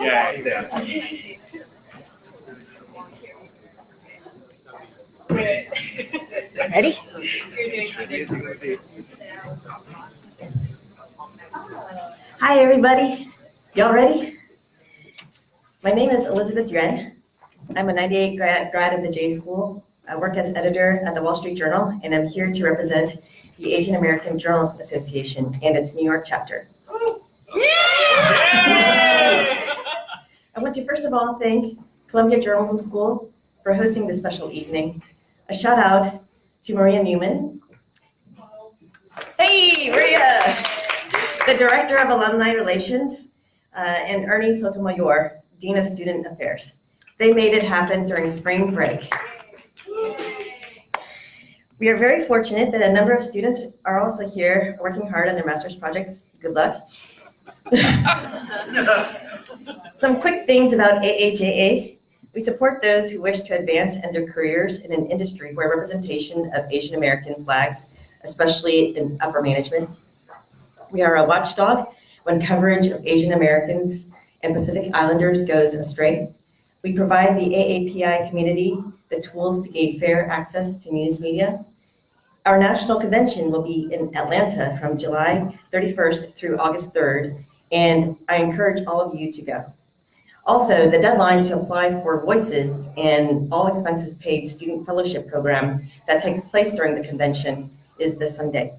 Yeah, either. Ready? Hi, everybody. Y'all ready? My name is Elizabeth Yuan. I'm a 98 grad of the J School. I work as editor at the Wall Street Journal, and I'm here to represent the Asian American Journalists Association and its New York chapter. I want to first of all thank Columbia Journalism School for hosting this special evening. A shout out to Maria Newman. Hey, Maria! The Director of Alumni Relations, and Ernie Sotomayor, Dean of Student Affairs. They made it happen during spring break. We are very fortunate that a number of students are also here working hard on their master's projects. Good luck. Some quick things about AAJA. We support those who wish to advance in their careers in an industry where representation of Asian Americans lags, especially in upper management. We are a watchdog when coverage of Asian Americans and Pacific Islanders goes astray. We provide the AAPI community the tools to gain fair access to news media. Our national convention will be in Atlanta from July 31st through August 3rd, and I encourage all of you to go. Also, the deadline to apply for Voices and all expenses paid student fellowship program that takes place during the convention is this Sunday.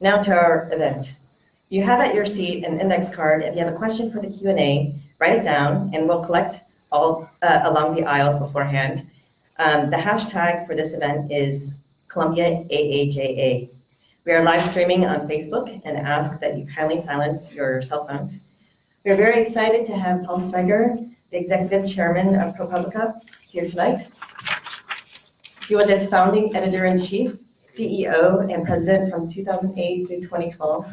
Now to our event. You have at your seat an index card. If you have a question for the Q&A, write it down and we'll collect all along the aisles beforehand. The hashtag for this event is Columbia AAJA. We are live streaming on Facebook and ask that you kindly silence your cell phones. We are very excited to have Paul Steiger, the executive chairman of ProPublica, here tonight. He was its founding editor-in-chief, CEO, and president from 2008 to 2012.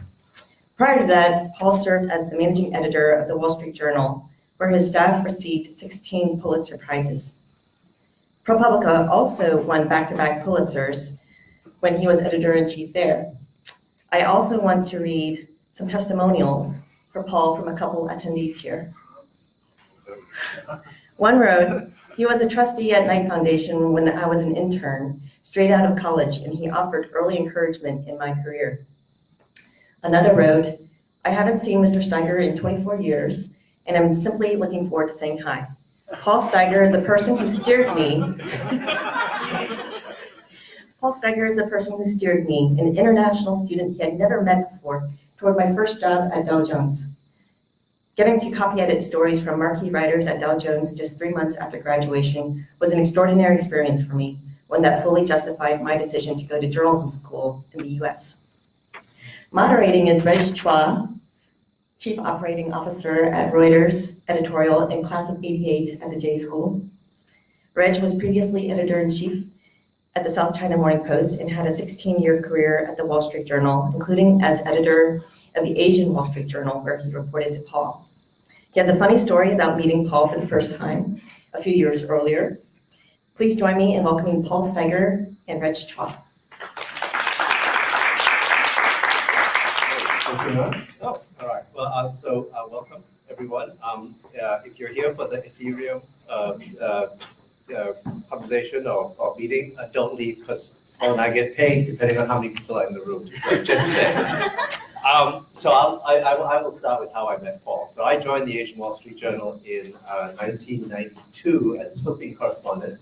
Prior to that, Paul served as the managing editor of the Wall Street Journal, where his staff received 16 Pulitzer Prizes. ProPublica also won back-to-back Pulitzers when he was editor-in-chief there. I also want to read some testimonials for Paul from a couple attendees here. One wrote, he was a trustee at Knight Foundation when I was an intern, straight out of college, and he offered early encouragement in my career. Another wrote, I haven't seen Mr. Steiger in 24 years, and I'm simply looking forward to saying hi. Paul Steiger is the person who steered me. Paul Steiger is the person who steered me, an international student he had never met before, toward my first job at Dow Jones. Getting to copy edit stories from marquee writers at Dow Jones just 3 months after graduation was an extraordinary experience for me, one that fully justified my decision to go to journalism school in the US. Moderating is Reg Chua, Chief Operating Officer at Reuters Editorial and Class of '88 at the J School. Reg was previously editor-in-chief at the South China Morning Post and had a 16-year career at the Wall Street Journal, including as editor of the Asian Wall Street Journal, where he reported to Paul. He has a funny story about meeting Paul for the first time a few years earlier. Please join me in welcoming Paul Steiger and Reg Chua. Oh, all right. Well, welcome everyone. If you're here for the Ethereum conversation or meeting, don't leave because Paul and I get paid depending on how many people are in the room. So just stay. So I will start with how I met Paul. So I joined the Asian Wall Street Journal in 1992 as flipping correspondent.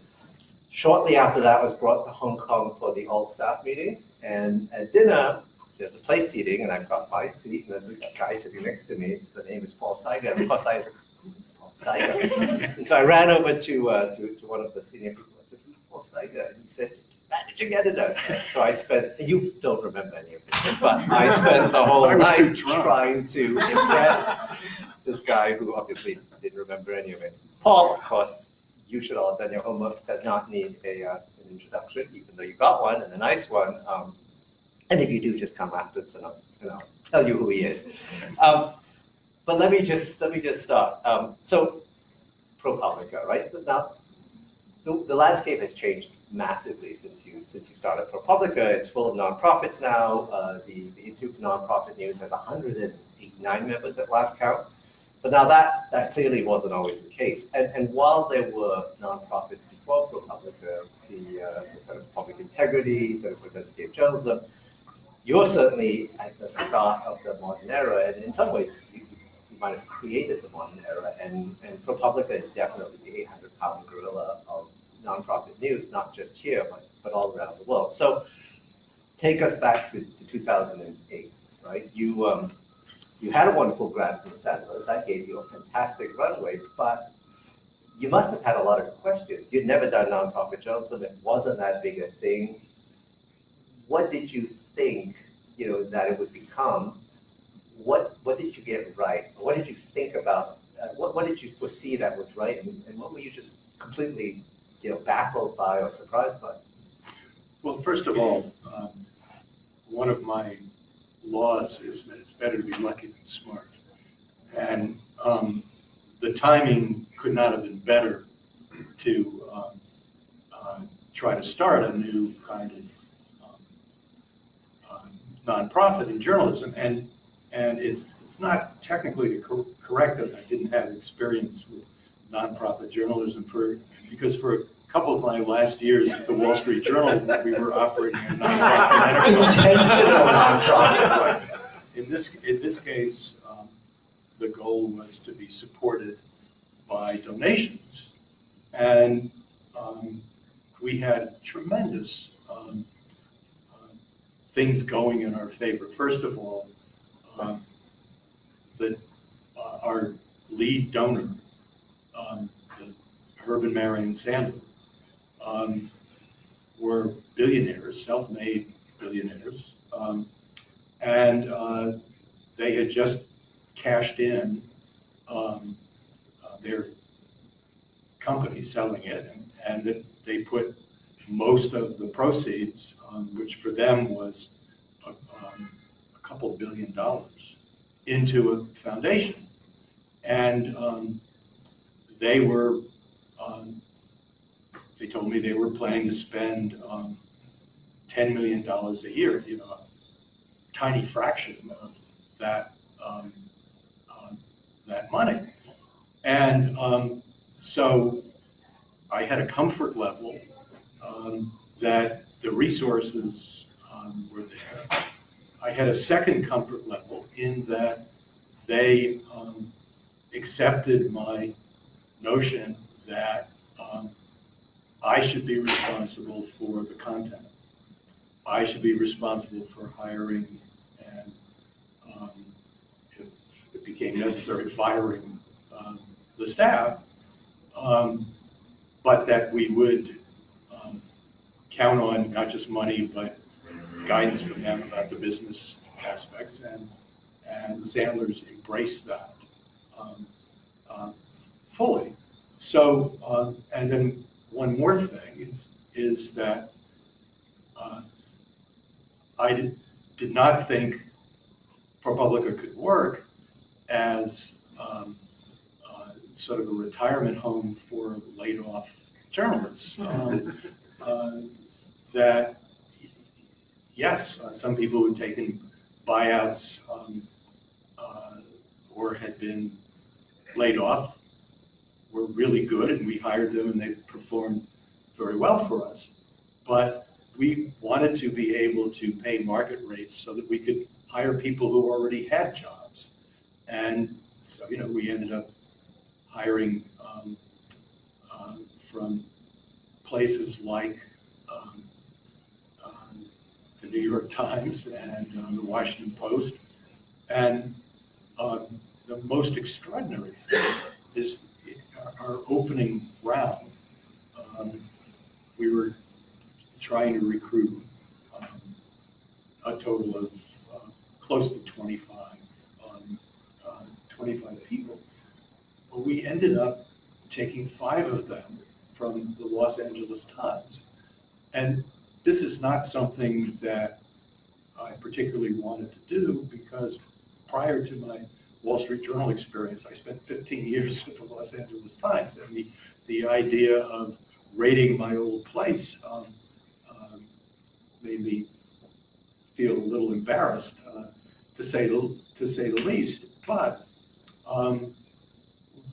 Shortly after that, I was brought to Hong Kong for the all-staff meeting, and at dinner, there's a place seating, and I've got my seat, and there's a guy sitting next to me. The name is Paul Steiger. And of course, I who's Paul Steiger? And so I ran over to one of the senior people. I said, who's Paul Steiger? And he said, managing editor. So I spent, you don't remember any of this, but I spent the whole night trying to impress this guy who obviously didn't remember any of it. Paul, of course, you should all have done your homework, does not need an introduction, even though you got one, and a nice one. And if you do, just come afterwards and I'll tell you who he is. But let me just start. So ProPublica, right? Now, the landscape has changed massively since you started ProPublica. It's full of nonprofits now. The Institute for Nonprofit News has 100 8, 9 members at last count. But now that clearly wasn't always the case. And while there were nonprofits before ProPublica, the Center for Public Integrity, Center for Investigative Journalism, you're certainly at the start of the modern era, and in some ways you might have created the modern era, and ProPublica is definitely the 800-pound gorilla of nonprofit news, not just here, but all around the world. So take us back to 2008, right? You had a wonderful grant from the settlers that gave you a fantastic runway, but you must have had a lot of questions. You'd never done nonprofit journalism. It wasn't that big a thing. What did you think, that it would become? What did you get right? What did you think about? What did you foresee that was right, and what were you just completely, baffled by or surprised by? Well, first of all, one of my laws is that it's better to be lucky than smart. And the timing could not have been better to try to start a new kind of nonprofit in journalism. And it's not technically correct that I didn't have experience with nonprofit journalism because for a couple of my last years at the Wall Street Journal, we were operating a nonprofit enterprise. In this case, the goal was to be supported by donations, and we had tremendous things going in our favor. First of all, our lead donor, Herb and Marion Sandler, were billionaires, self-made billionaires, and they had just cashed in their company, selling it, and that they put most of the proceeds, which for them was a couple $2 billion, into a foundation. And they told me they were planning to spend $10 million a year, a tiny fraction of that that money. And so I had a comfort level that the resources were there. I had a second comfort level in that they accepted my notion that I should be responsible for the content. I should be responsible for hiring and, if it became necessary, firing the staff, but that we would count on not just money, but guidance from them about the business aspects, and the Sandlers embraced that fully. So, and then one more thing is that I did not think ProPublica could work as sort of a retirement home for laid off journalists. That, yes, some people who had taken buyouts or had been laid off were really good, and we hired them and they performed very well for us. But we wanted to be able to pay market rates so that we could hire people who already had jobs. And so, we ended up hiring from places like the New York Times and the Washington Post. And the most extraordinary thing is our opening round. We were trying to recruit a total of close to 25 people. But we ended up taking 5 of them from the Los Angeles Times. And this is not something that I particularly wanted to do, because prior to my Wall Street Journal experience, I spent 15 years at the Los Angeles Times, and the idea of raiding my old place made me feel a little embarrassed to say the least. But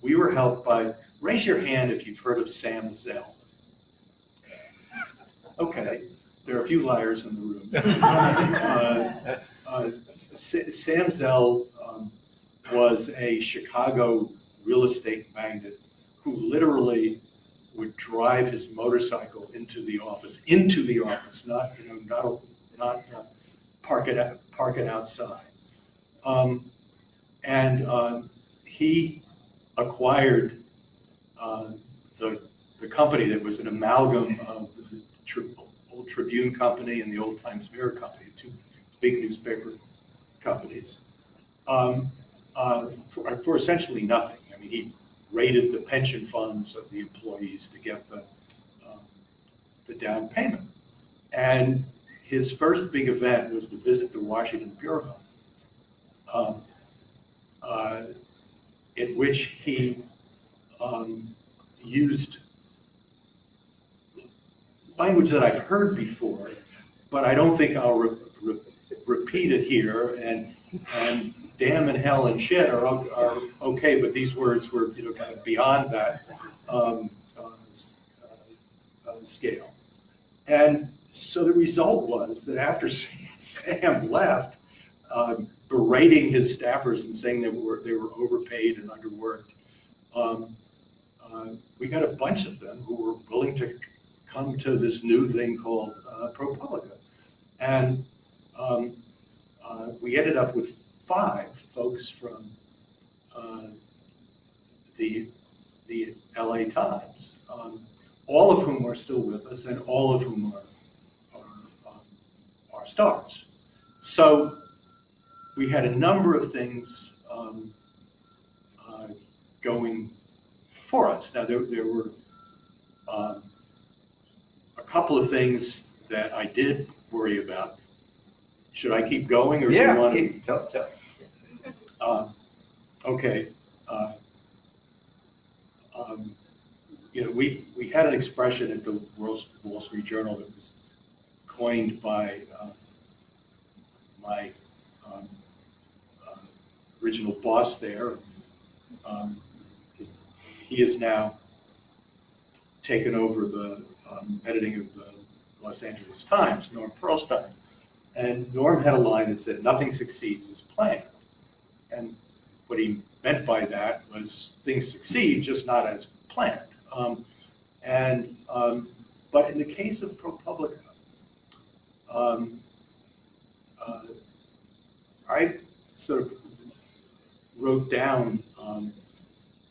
we were helped by, raise your hand if you've heard of Sam Zell. Okay, there are a few liars in the room. Sam Zell was a Chicago real estate magnate who literally would drive his motorcycle into the office, not park it outside. He acquired the company that was an amalgam of the old Tribune Company and the Old Times Mirror Company, two big newspaper companies, for essentially nothing. I mean, he raided the pension funds of the employees to get the down payment. And his first big event was to visit the Washington Bureau, in which he used language that I've heard before, but I don't think I'll repeat it here. And damn and hell and shit are okay, but these words were kind of beyond that scale. And so the result was that after Sam left, berating his staffers and saying they were overpaid and underworked, we got a bunch of them who were willing to come to this new thing called ProPublica. And we ended up with 5 folks from the LA Times, all of whom are still with us and all of whom are stars. So we had a number of things going for us. Now there were a couple of things that I did worry about. Should I keep going, or do you want to? Tell. Okay. We had an expression at the Wall Street Journal that was coined by my original boss there. He has now taken over the editing of the Los Angeles Times, Norm Pearlstein. And Norm had a line that said, "Nothing succeeds as planned." And what he meant by that was things succeed, just not as planned. But in the case of ProPublica, I sort of wrote down,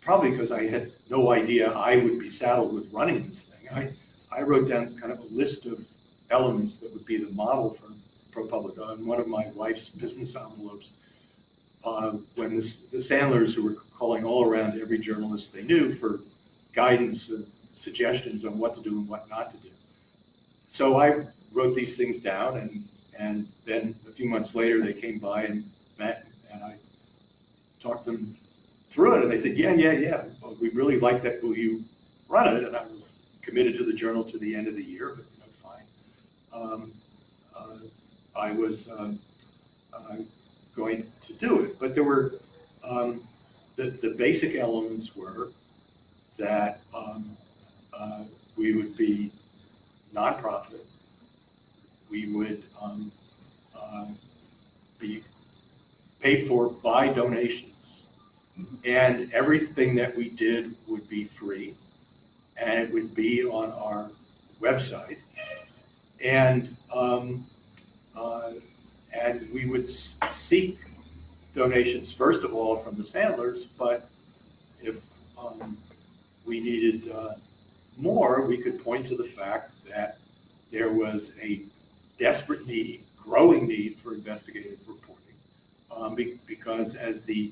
probably because I had no idea I would be saddled with running this thing, I wrote down kind of a list of elements that would be the model for ProPublica on one of my wife's business envelopes. When the Sandlers, who were calling all around every journalist they knew for guidance and suggestions on what to do and what not to do. So I wrote these things down, and then a few months later they came by and met, and I talked them through it, and they said, yeah, well, we really like that, will you run it? And I was committed to the Journal to the end of the year, but fine. I was going to do it, but there were the basic elements were that we would be nonprofit, we would be paid for by donations, and everything that we did would be free, and it would be on our website, and we would seek donations, first of all, from the Sandlers, but if we needed more, we could point to the fact that there was a desperate need, growing need for investigative reporting, because as the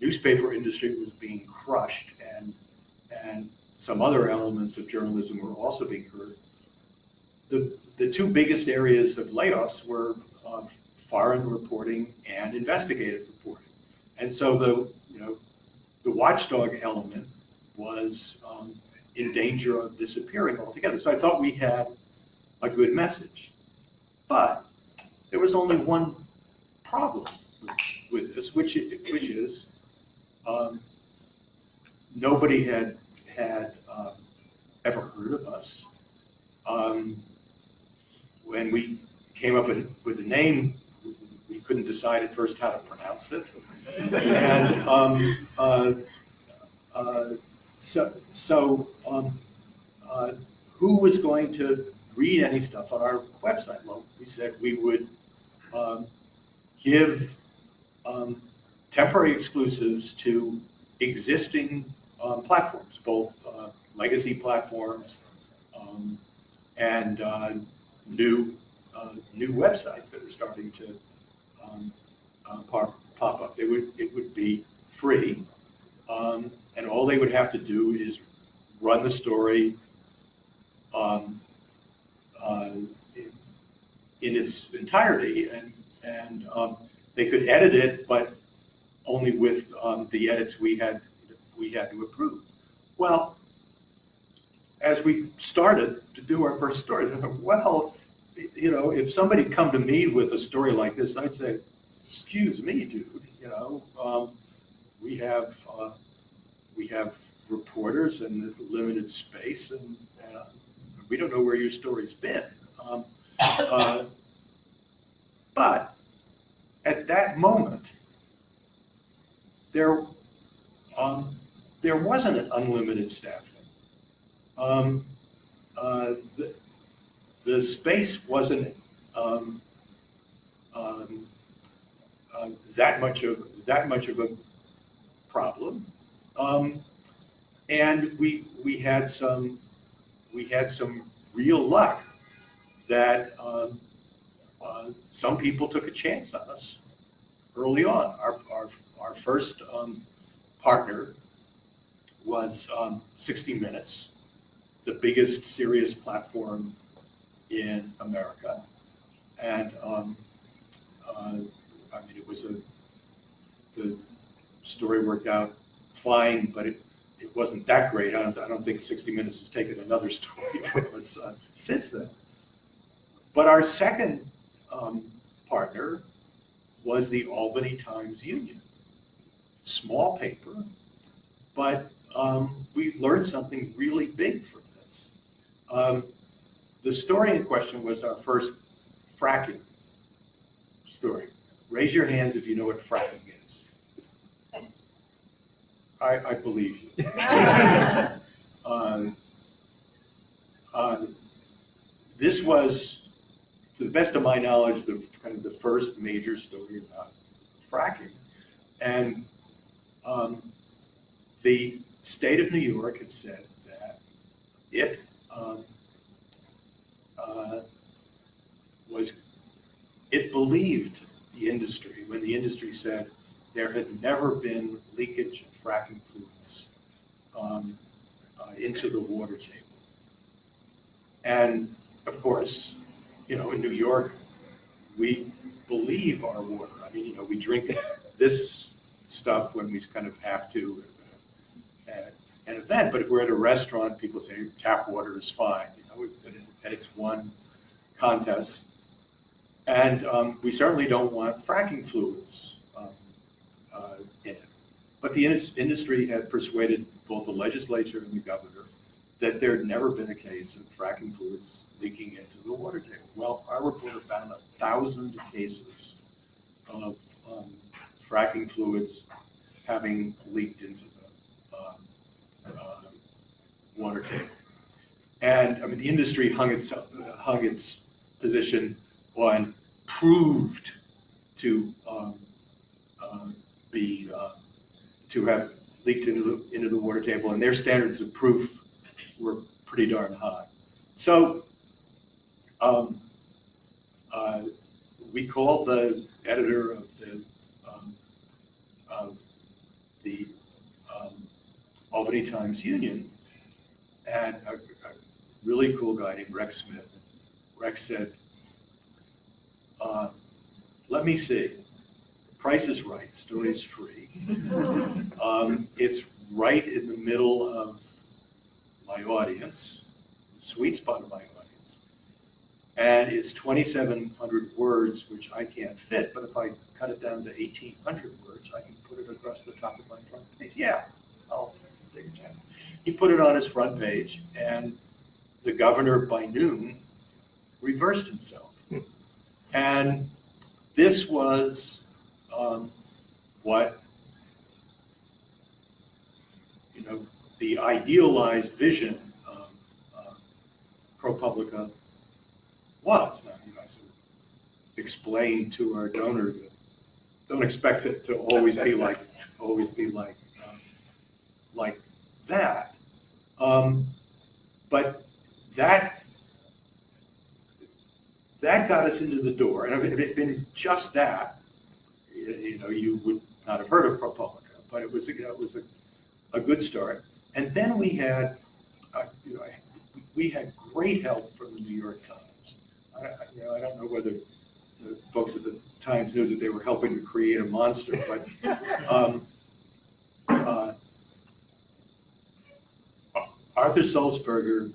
newspaper industry was being crushed and some other elements of journalism were also being hurt, the 2 biggest areas of layoffs were foreign reporting and investigative reporting. And so the watchdog element was in danger of disappearing altogether. So I thought we had a good message. But there was only one problem with this, which is nobody had ever heard of us. When we came up with the name, we couldn't decide at first how to pronounce it, and who was going to read any stuff on our website? Well, we said we would give temporary exclusives to existing platforms, both legacy platforms and new websites that are starting to pop up. It would be free, and all they would have to do is run the story in its entirety, and they could edit it, but only with the edits we had to approve. Well, as we started to do our first stories, I thought, well, you know, if somebody come to me with a story like this, I'd say, excuse me, dude, you know, we have reporters and limited space, and we don't know where your story's been. But at that moment, there wasn't an unlimited staffing. The space wasn't that much of a problem, and we had some real luck that some people took a chance on us early on. Our first partner was 60 Minutes, the biggest serious platform in America, and I mean, it was the story worked out fine, but it wasn't that great. I don't think 60 Minutes has taken another story from us since then. But our second partner was the Albany Times-Union, small paper, but we learned something really big from this. The story in question was our first fracking story. Raise your hands if you know what fracking is. I believe you. This was, to the best of my knowledge, kind of the first major story about fracking. And the state of New York had said that it believed the industry when the industry said there had never been leakage of fracking fluids into the water table. And of course, you know, in New York, we believe our water. I mean, you know, we drink this stuff when we kind of have to at an event, but if we're at a restaurant, people say tap water is fine, you know, and it's won contests. And we certainly don't want fracking fluids in it. But the industry had persuaded both the legislature and the governor that there had never been a case of fracking fluids leaking into the water table. Well, our reporter found 1,000 cases of fracking fluids having leaked into the water table. And I mean, the industry hung its position on proved to to have leaked into the water table, and their standards of proof were pretty darn high. So we called the editor of the Albany Times-Union, and a really cool guy named Reg Smith. Reg said, let me see, price is right, story is free. It's right in the middle of my audience, sweet spot of my audience. And it's 2,700 words, which I can't fit, but if I cut it down to 1,800 words, I can put it across the top of my front page. Yeah, I'll take a chance. He put it on his front page, and the governor by noon reversed himself. And this was what, the idealized vision of ProPublica was. Now, I sort of explained to our donors that don't expect it to always be like that. But that got us into the door, and if it had been just that, you would not have heard of ProPublica. But it was a good start. And then we had great help from the New York Times. I don't know whether the folks at the Times knew that they were helping to create a monster, but Arthur Sulzberger,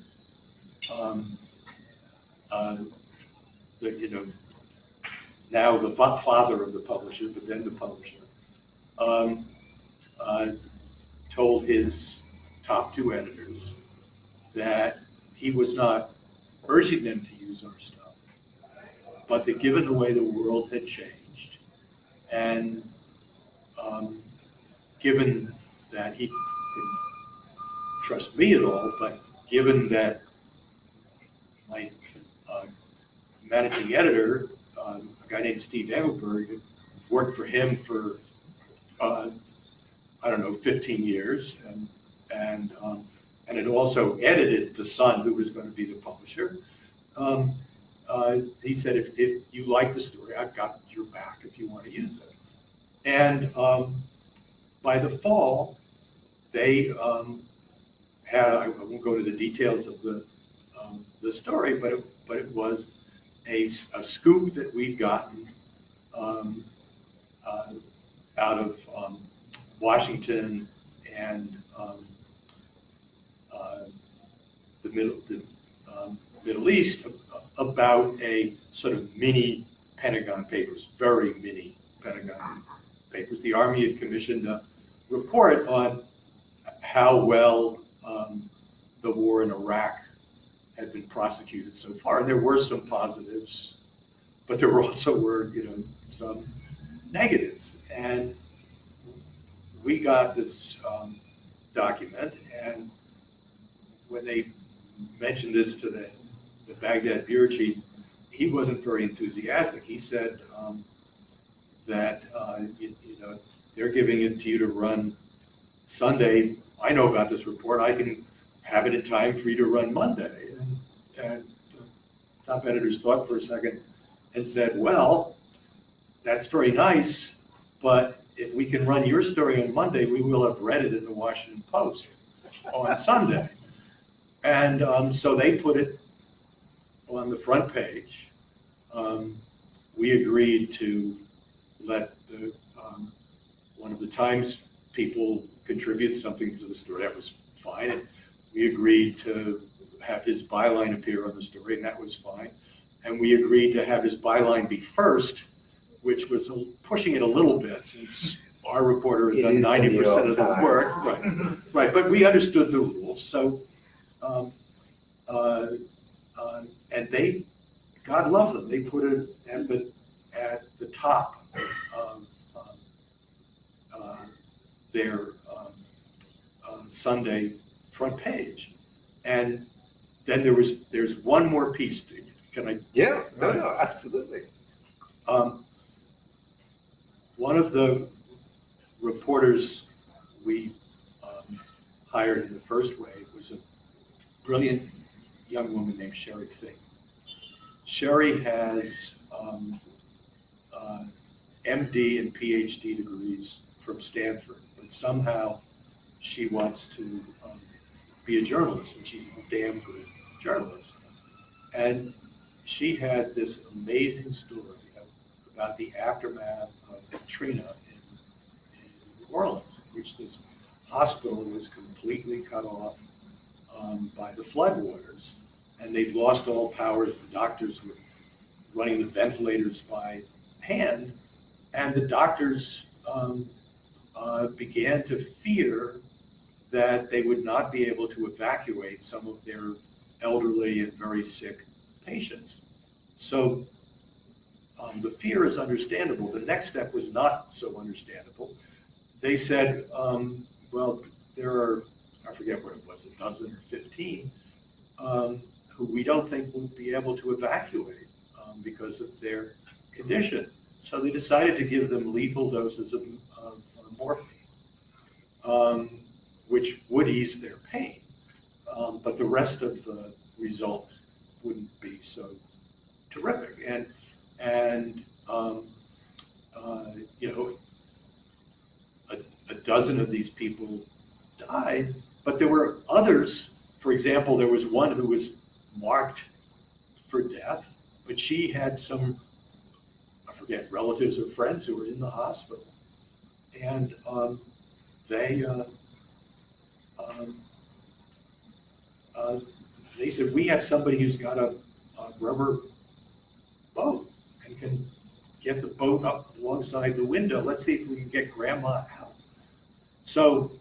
now the father of the publisher, but then the publisher, told his top two editors that he was not urging them to use our stuff, but that given the way the world had changed, and given that he didn't trust me at all, but given that my managing editor, a guy named Steve Engelberg, had worked for him for 15 years, and had also edited The Sun, who was going to be the publisher. He said, if you like the story, I've got your back if you want to use it. And by the fall, they had, I won't go to the details of the story, but it was a scoop that we'd gotten out of Washington and the Middle East about a sort of mini Pentagon Papers, very mini Pentagon Papers. The Army had commissioned a report on how well the war in Iraq had been prosecuted so far. And there were some positives, but there also were, some negatives. And we got this document, and when they mentioned this to the Baghdad bureau chief, he wasn't very enthusiastic. He said that they're giving it to you to run Sunday. I know about this report. I can have it in time for you to run Monday. And the top editors thought for a second and said, well, that's very nice, but if we can run your story on Monday, we will have read it in the Washington Post on Sunday. And so they put it on the front page. We agreed to let one of the Times people contribute something to the story. That was fine. And we agreed to have his byline appear on the story, and that was fine. And we agreed to have his byline be first, which was pushing it a little bit, since our reporter had done 90% of the work. Right. But we understood the rules. So, and they, God love them, they put it at the top of their Sunday front page. And then there's one more piece. Can I? Yeah, no, absolutely. One of the reporters we hired in the first wave was a brilliant young woman named Sherry Fink. Sherry has MD and PhD degrees from Stanford, but somehow she wants to be a journalist, and she's a damn good journalist. And she had this amazing story about the aftermath of Katrina in New Orleans, in which this hospital was completely cut off by the floodwaters. and they'd lost all powers. The doctors were running the ventilators by hand, and the doctors began to fear that they would not be able to evacuate some of their elderly and very sick patients. So the fear is understandable. The next step was not so understandable. They said, well, there are, I forget what it was, a dozen or 15, who we don't think will be able to evacuate because of their condition. So they decided to give them lethal doses of morphine, which would ease their pain, but the rest of the result wouldn't be so terrific. And you know, a dozen of these people died, but there were others. For example, there was one who was marked for death, but she had some, I forget, relatives or friends who were in the hospital, and they said, we have somebody who's got a rubber boat and can get the boat up alongside the window. Let's see if we can get grandma out. So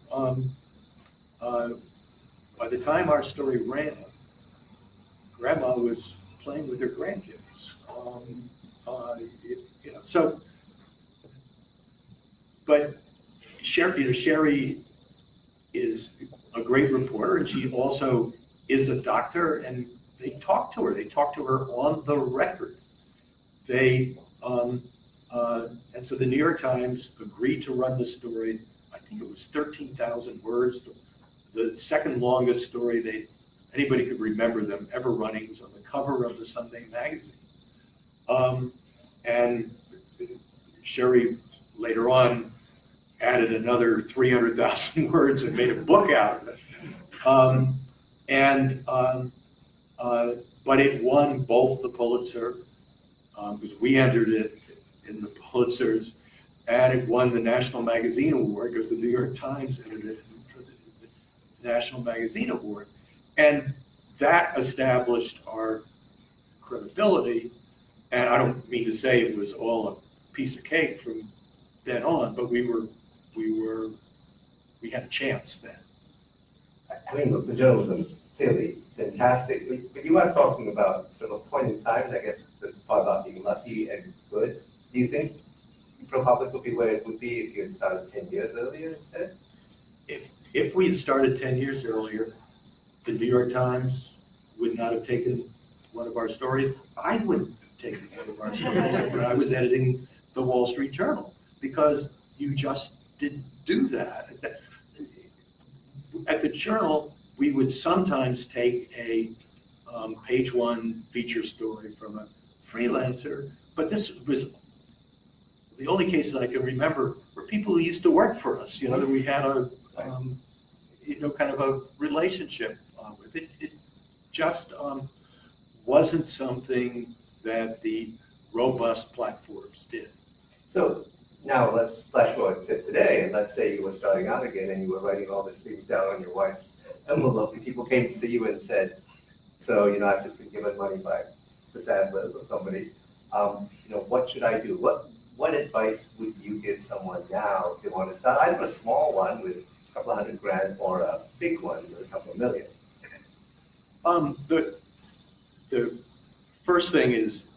by the time our story ran, grandma was playing with her grandkids. You know, so, but Sherry is a great reporter, and she also is a doctor, and they talked to her. They talked to her on the record. They and so the New York Times agreed to run the story. I think it was 13,000 words. The second longest story anybody could remember them ever running was on the cover of the Sunday magazine. And Sherry later on added another 300,000 words and made a book out of it. But it won both the Pulitzer, because we entered it in the Pulitzers, and it won the National Magazine Award because the New York Times entered it for the National Magazine Award. And that established our credibility. And I don't mean to say it was all a piece of cake from then on, but we had a chance then. I mean, look, the journalism is clearly fantastic, but you are talking about sort of a point in time, and I guess the part about being lucky and good. Do you think ProPublica would be where it would be if you had started 10 years earlier instead? If we had started 10 years earlier, the New York Times would not have taken one of our stories. I wouldn't have taken one of our stories when I was editing the Wall Street Journal, because you just didn't do that. At the Journal, we would sometimes take a page one feature story from a freelancer, but this was the only cases I can remember were people who used to work for us, you know, that we had a, you know, kind of a relationship with. It just wasn't something that the robust platforms did. So now let's flash forward to today, and let's say you were starting out again and you were writing all these things down on your wife's envelope, and people came to see you and said, so, you know, I've just been given money by the Sandlers or somebody, you know, what should I do? What advice would you give someone now if they want to start either a small one with a couple of $100,000 or a big one with a couple of million? The first thing is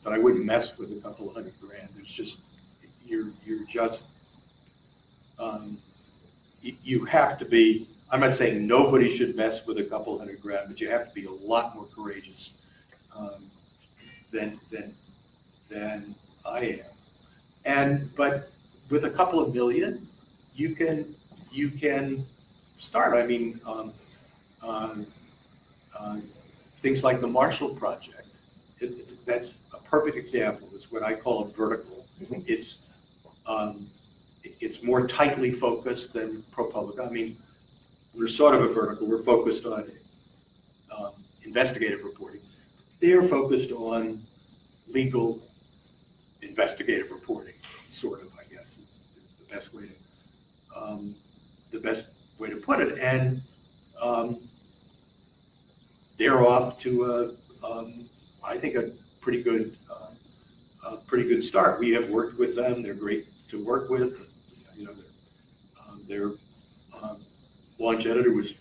that I wouldn't mess with a couple of $100,000. It's just, you're just, you have to be, I'm not saying nobody should mess with a couple of $100,000, but you have to be a lot more courageous than I am. But with a couple of million, you can start. I mean, things like the Marshall Project. That's a perfect example. It's what I call a vertical. It's more tightly focused than ProPublica. I mean, we're sort of a vertical. We're focused on investigative reporting. They're focused on legal investigative reporting, sort of, I guess, is the best way to put it. And they're off to I think a pretty good start. We have worked with them. They're great to work with. You know, their launch editor was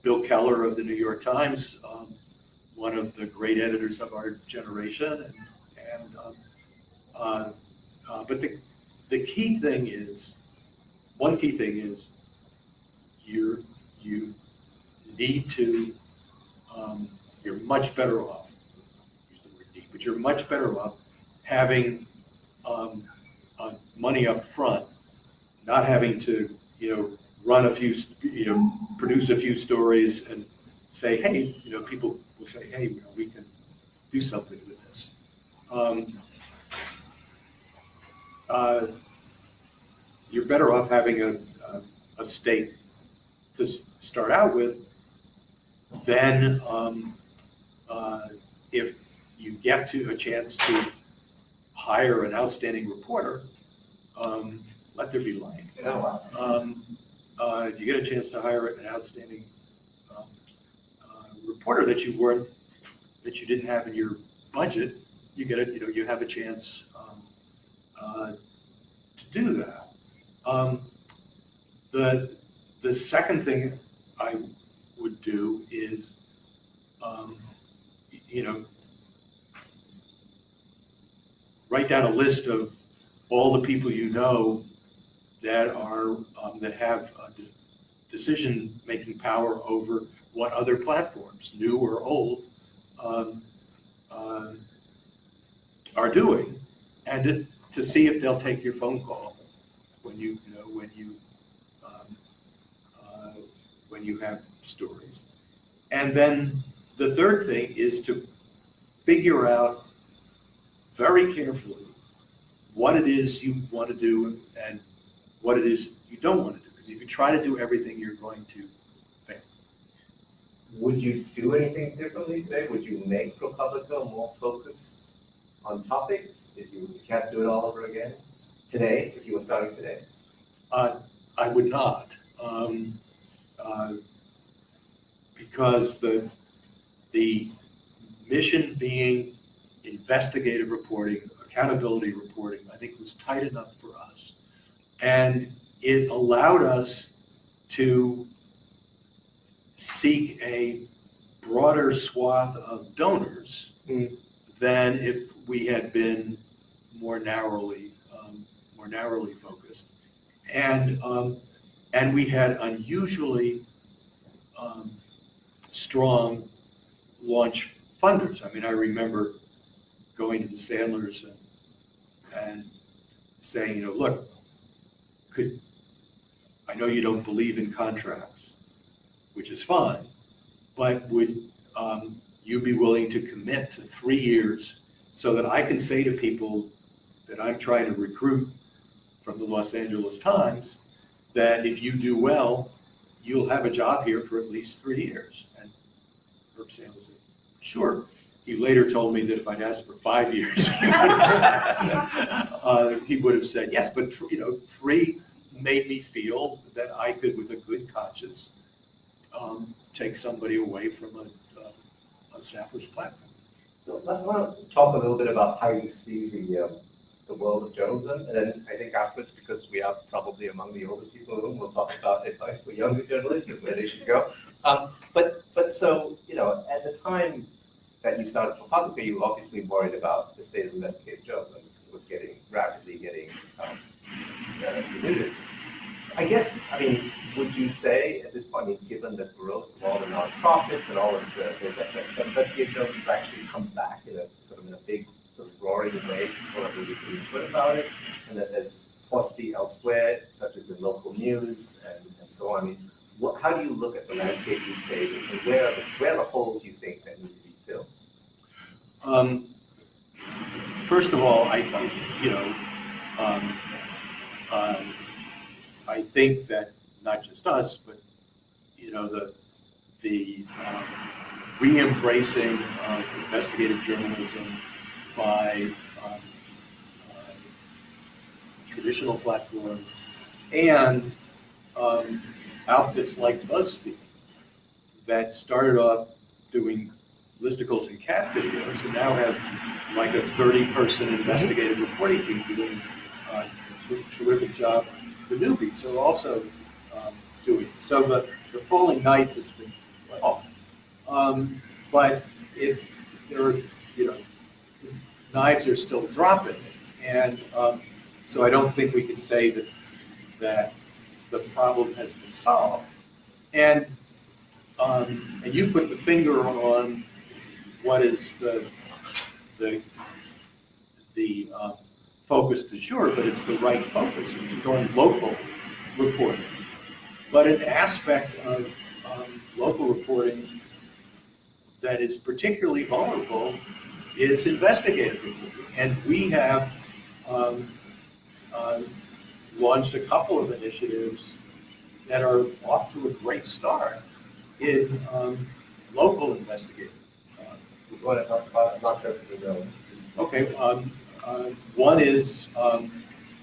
Bill Keller of the New York Times, one of the great editors of our generation. But the key thing is, one key thing is, you need to, you're much better off, let's not use the word need, but you're much better off having money up front, not having to, run a few, produce a few stories and say, hey, people will say, hey, we can do something with this. You're better off having a stake to start out with than if you get to a chance to hire an outstanding reporter, let there be light. If you get a chance to hire an outstanding reporter that you didn't have in your budget, you have a chance to do that. The second thing I would do is, write down a list of all the people that have decision-making power over what other platforms, new or old, are doing, and to see if they'll take your phone call when you have stories. And then the third thing is to figure out very carefully what it is you want to do and what it is you don't want to do. Because if you try to do everything, you're going to fail. Would you do anything differently today? Would you make ProPublica more focused on topics if you can't do it all over again today, if you were starting today? I would not, because the mission being investigative reporting, accountability reporting, I think was tight enough for us, and it allowed us to seek a broader swath of donors than if we had been more narrowly focused, and we had unusually strong launch funders. I mean, I remember going to the Sandlers and saying, look, I know you don't believe in contracts, which is fine, but would you be willing to commit to 3 years so that I can say to people that I'm trying to recruit from the Los Angeles Times that if you do well, you'll have a job here for at least 3 years? And Herb Sandler said, sure. He later told me that if I'd asked for 5 years, he would have said yes. But 3 made me feel that I could, with a good conscience, take somebody away from an established platform. So I want to talk a little bit about how you see the world of journalism, and then I think afterwards, because we are probably among the oldest people in the room, we'll talk about advice for younger journalists and where they should go. But so at the time that you started ProPublica, you were obviously worried about the state of investigative journalism because it was rapidly getting diluted. I guess, would you say at this point, given the growth of all the nonprofits and all of the investigative journalism has actually come back in a big sort of roaring way, people are really good about it, and that there's paucity elsewhere, such as in local news and so on. How do you look at the landscape these days, and where are the holes you think that need to be filled? First of all, I think that not just us, but the re-embracing of investigative journalism by traditional platforms and outfits like BuzzFeed that started off doing listicles and cat videos, and now has like a 30-person investigative reporting team doing a terrific job. The newbies are also doing. So the falling knife has been well, but there are, the knives are still dropping, and so I don't think we can say that the problem has been solved. And you put the finger on what is the focus du jour, but it's the right focus, which is on local reporting. But an aspect of local reporting that is particularly vulnerable is investigative reporting. And we have launched a couple of initiatives that are off to a great start in local investigative. You want to talk about it? Not sure if it knows. Okay, one is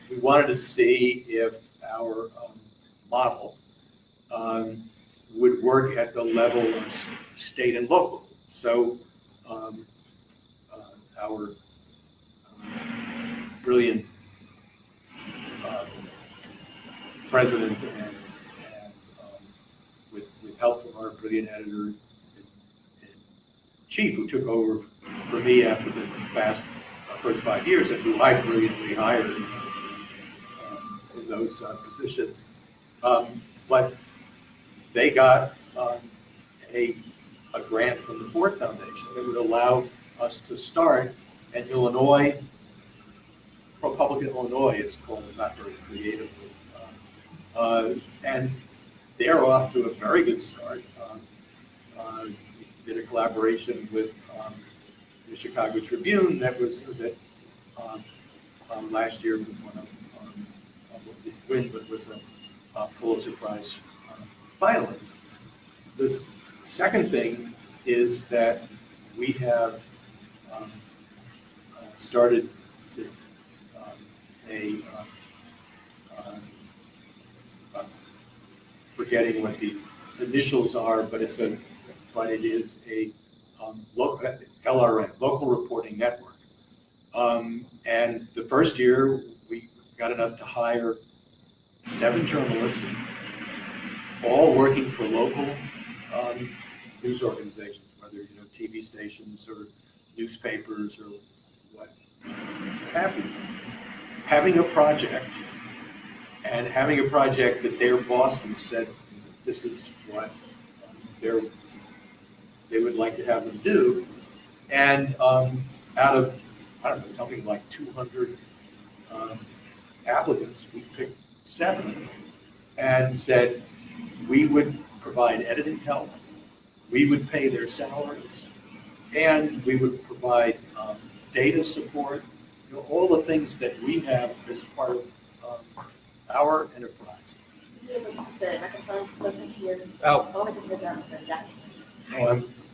we wanted to see if our model would work at the level of state and local. So our brilliant president and with help from our brilliant editor and chief, who took over for me after the first 5 years, and who I brilliantly hired in those positions. But they got a grant from the Ford Foundation that would allow us to start an Illinois, ProPublica Illinois, it's called, not very creatively. And they're off to a very good start. Did a collaboration with the Chicago Tribune that last year was one of didn't win, but was a Pulitzer Prize finalist. The second thing is that we have started to forgetting what the initials are, but it is a local LRN, Local Reporting Network. And the first year we got enough to hire 7 journalists, all working for local news organizations, whether TV stations or newspapers or what have you. Having a project that their bosses said this is what they would like to have them do, and out of, I don't know, something like 200 applicants, we picked 7 and said we would provide editing help, we would pay their salaries, and we would provide data support, all the things that we have as part of our enterprise. The microphone's closer to your. Oh. Oh, because it's on the jacket.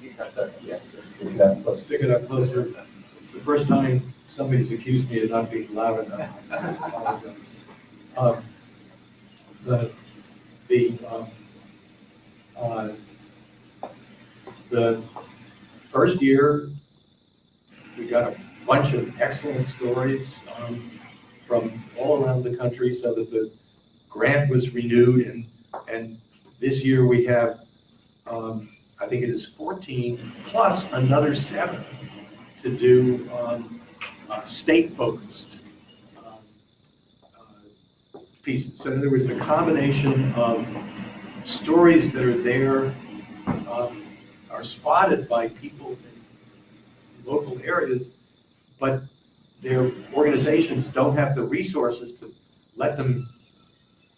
You got that? Yes, just stick that close. Stick it up closer. It's the first time somebody's accused me of not being loud enough. I apologize. The first year, we got a bunch of excellent stories from all around the country, so that the grant was renewed, and this year we have I think it is 14 plus another 7 to do state-focused pieces. So in other words, the combination of stories that are there are spotted by people in local areas, but their organizations don't have the resources to let them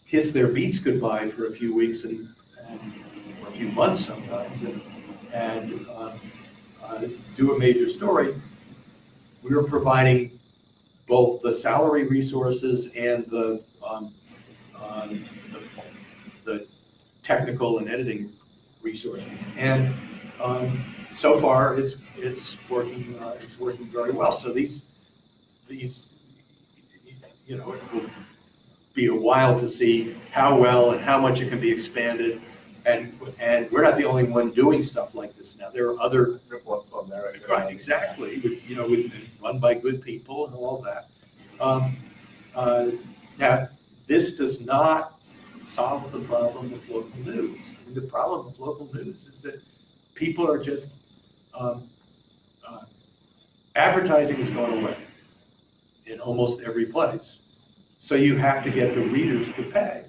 kiss their beats goodbye for a few weeks and or a few months sometimes, and do a major story. We are providing both the salary resources and the technical and editing resources, and so far it's working very well. So these it will be a while to see how well and how much it can be expanded and we're not the only one doing stuff like this now. There are other, Report from America. right, exactly, run by good people and all that. Now, this does not solve the problem of local news. I mean, the problem of local news is that people are just, advertising is going away in almost every place. So you have to get the readers to pay.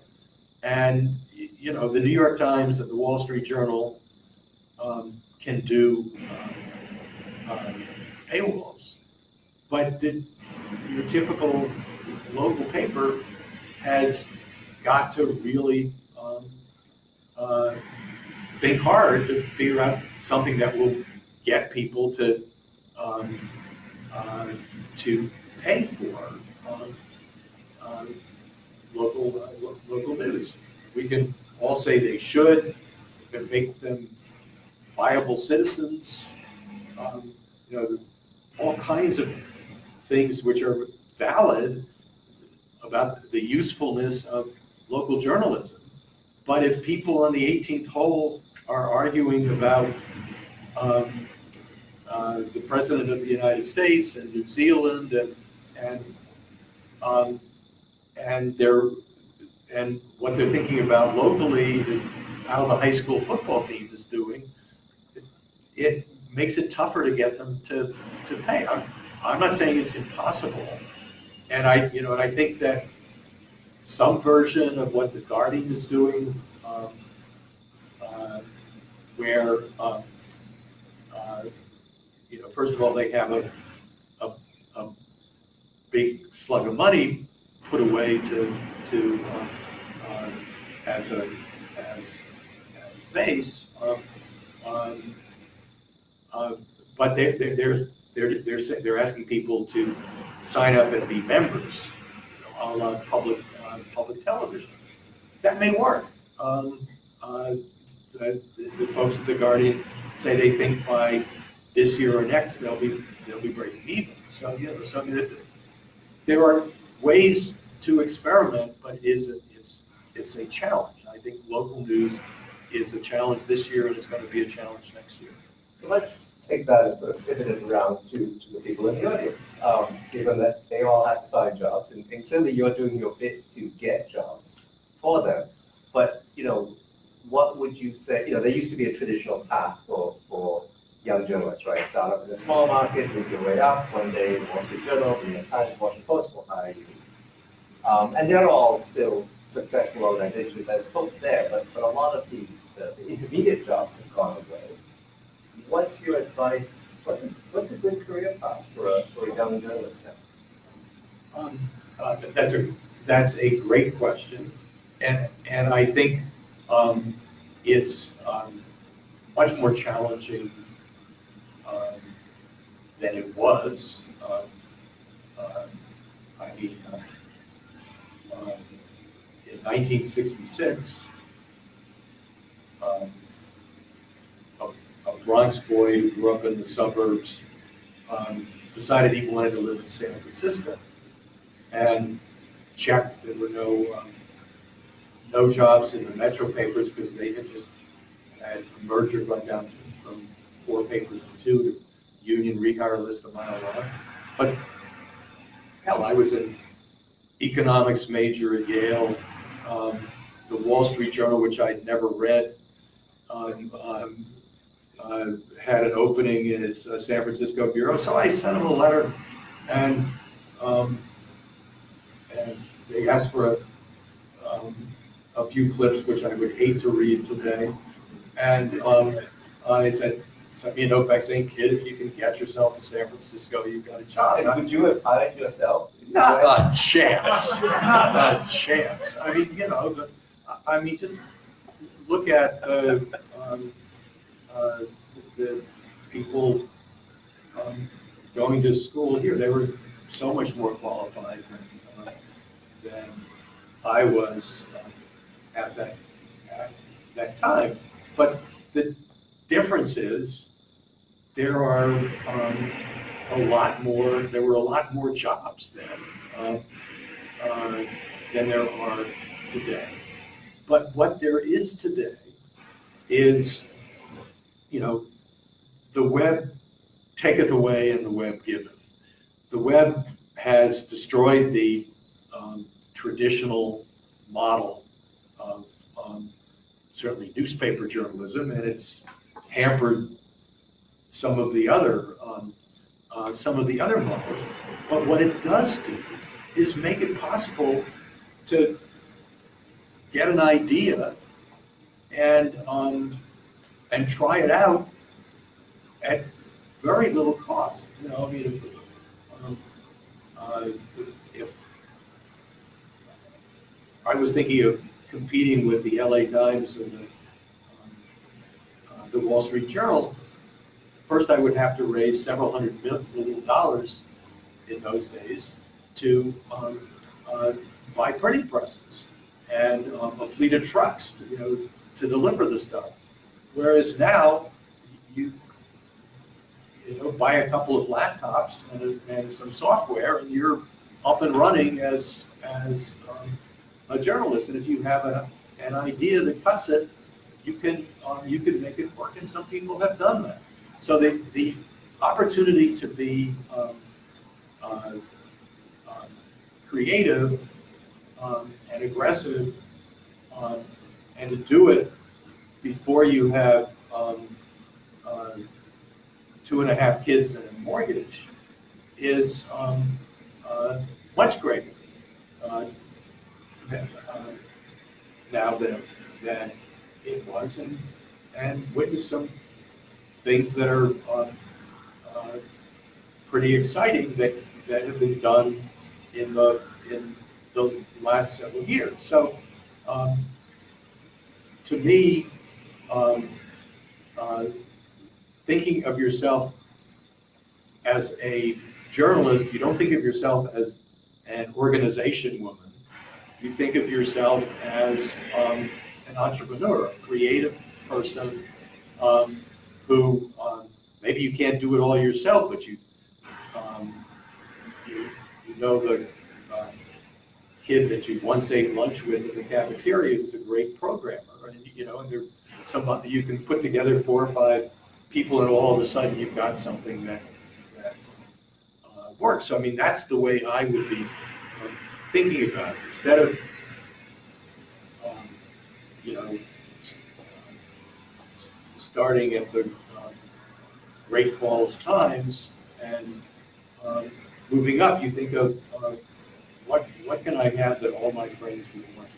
And, you know, the New York Times and the Wall Street Journal can do paywalls. But your typical local paper has got to really think hard to figure out something that will get people to pay for local news. We can all say they should. We can make them viable citizens. You know, all kinds of things which are valid about the usefulness of local journalism. But if people on the 18th hole are arguing about the President of the United States and New Zealand and what they're thinking about locally is how the high school football team is doing, it makes it tougher to get them to pay. I'm not saying it's impossible, and I think that some version of what the Guardian is doing, where first of all they have a big slug of money put away as a base, but they're asking people to sign up and be members, on public television. That may work. The folks at the Guardian say they think by this year or next they'll be breaking even. So there are ways to experiment, but it's a challenge. I think local news is a challenge this year, and it's going to be a challenge next year. So let's take that and sort of pivot it around to the people in the audience, given that they all have to find jobs, and clearly you're doing your bit to get jobs for them. But, what would you say, there used to be a traditional path for young journalists, right? Start up in a small market, move your way up. One day, Wall Street Journal, New York Times, Washington Post will hire you. And they're all still successful organizations. There's hope there, but a lot of the intermediate jobs have gone away. What's your advice? What's a good career path for a young journalist now? That's a great question, and I think it's much more challenging than it was. In 1966, a Bronx boy who grew up in the suburbs decided he wanted to live in San Francisco, and checked. There were no jobs in the metro papers because they had just had a merger gone down from 4 papers to 2. The union rehire list a mile long. But hell, I was an economics major at Yale. The Wall Street Journal, which I'd never read, had an opening in its San Francisco bureau. So I sent them a letter, and they asked for a few clips, which I would hate to read today. And I said, sent me a note back saying, "Kid, if you can get yourself to San Francisco, you've got a job." And would you have hired yourself? Not a chance. Not a chance. I mean, just look at the people going to school here. They were so much more qualified than I was at that time. But the difference is there were a lot more jobs then than there are today. But what there is today is, you know, the web taketh away and the web giveth. The web has destroyed the traditional model of certainly newspaper journalism, and it's hampered some of the other models. But what it does do is make it possible to get an idea and try it out at very little cost. You know, I mean, if I was thinking of competing with the LA Times and the Wall Street Journal, first I would have to raise several $100 million in those days to buy printing presses and a fleet of trucks to, you know, to deliver the stuff. Whereas now, you know, buy a couple of laptops and some software, and you're up and running as a journalist. And if you have an idea that cuts it, you can make it work. And some people have done that. So the opportunity to be creative and aggressive and to do it before you have 2.5 kids and a mortgage is much greater now than it was, and witness some things that are pretty exciting that have been done in the last several years. So to me, thinking of yourself as a journalist, you don't think of yourself as an organization woman. You think of yourself as an entrepreneur, a creative person who maybe you can't do it all yourself, but you know the kid that you once ate lunch with in the cafeteria was a great programmer, and you know, and you can put together 4 or 5 people, and all of a sudden you've got something that works. So I mean, that's the way I would be thinking about it. Instead of you know, starting at the Great Falls Times and moving up, you think of what can I have that all my friends would want to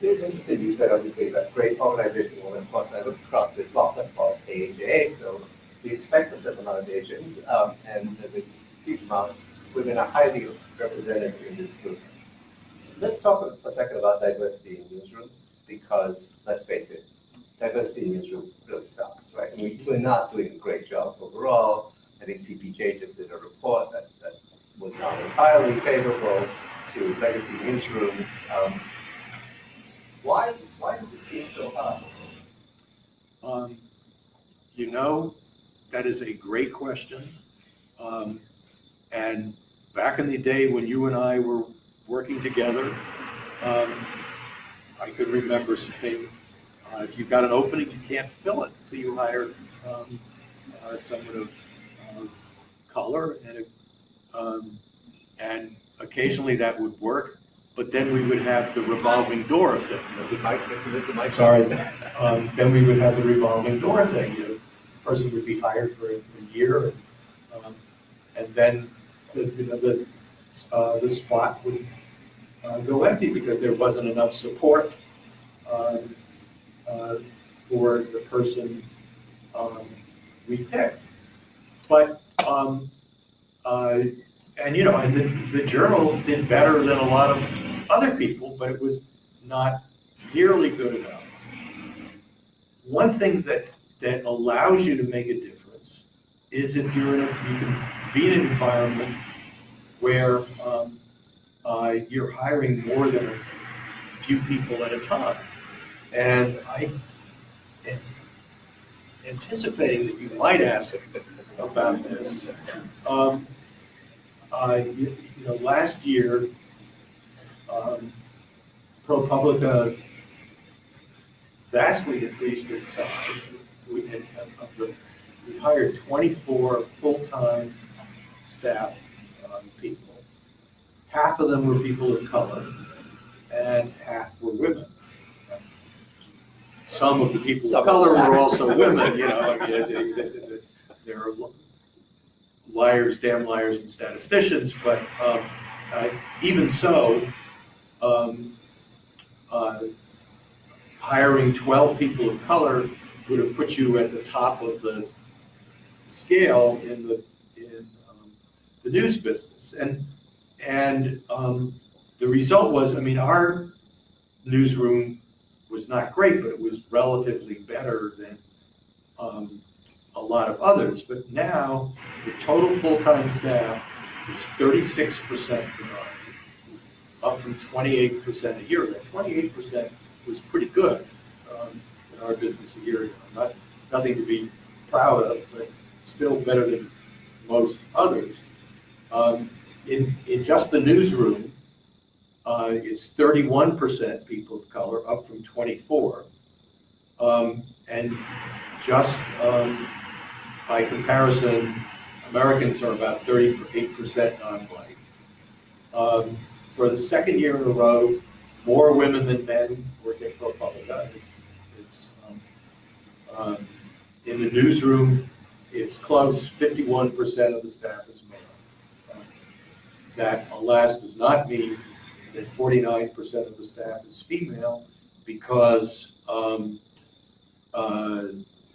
do? It's interesting you said, obviously, that great organization, well, of course, I look across this block, that's called AAJA, so we expect a certain amount of agents, and there's a huge amount. Women are highly represented in this group. Let's talk for a second about diversity in newsrooms, because let's face it, diversity in newsrooms really sucks, right? We're not doing a great job overall. I think CPJ just did a report that was not entirely favorable to legacy newsrooms. Why does it seem so hard? You know, that is a great question. And back in the day when you and I were working together, I could remember saying, if you've got an opening, you can't fill it until you hire someone of color, and occasionally that would work, but then we would have the revolving door thing. Sorry. Then we would have the revolving door thing. You know, the person would be hired for a year, and then the spot would go empty because there wasn't enough support for the person we picked. But and you know, and the journal did better than a lot of other people, but it was not nearly good enough. One thing that allows you to make a difference is if you can be in an environment where you're hiring more than a few people at a time. And I am anticipating that you might ask about this. You know, last year, ProPublica vastly increased its size. We hired 24 full-time staff people. Half of them were people of color, and half were women. Some of the people of color were also women, you know, I mean, there are liars, damn liars, and statisticians, but even so, hiring 12 people of color would have put you at the top of the scale in the news business. And the result was, I mean, our newsroom was not great, but it was relatively better than a lot of others. But now the total full-time staff is 36% minority, up from 28% a year ago. 28% was pretty good in our business a year ago. Nothing to be proud of, but still better than most others. In just the newsroom, it's 31% people of color, up from 24. And just by comparison, Americans are about 38% non-white. For the second year in a row, more women than men work at ProPublica. It's in the newsroom, it's close. 51% of the staff is male. That, alas, does not mean that 49% of the staff is female, because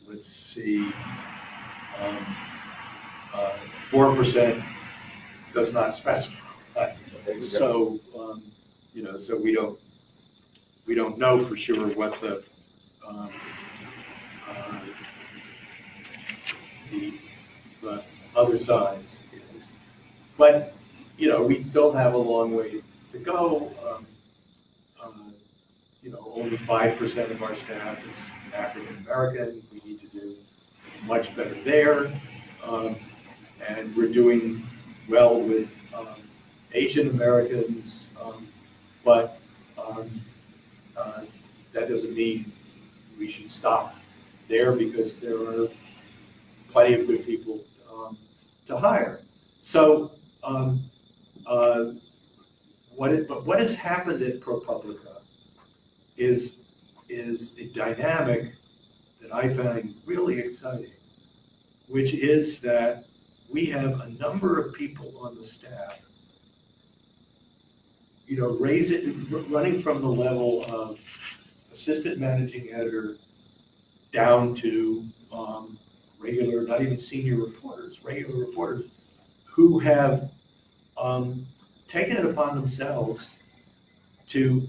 let's see, 4% does not specify. So you know, so we don't know for sure what the other size is, but you know, we still have a long way to go. You know, only 5% of our staff is African American. We need to do much better there, and we're doing well with Asian Americans, but that doesn't mean we should stop there, because there are plenty of good people to hire. So what has happened at ProPublica is a dynamic that I find really exciting, which is that we have a number of people on the staff, you know, running from the level of assistant managing editor down to regular, not even senior reporters, regular reporters, who have taken it upon themselves to,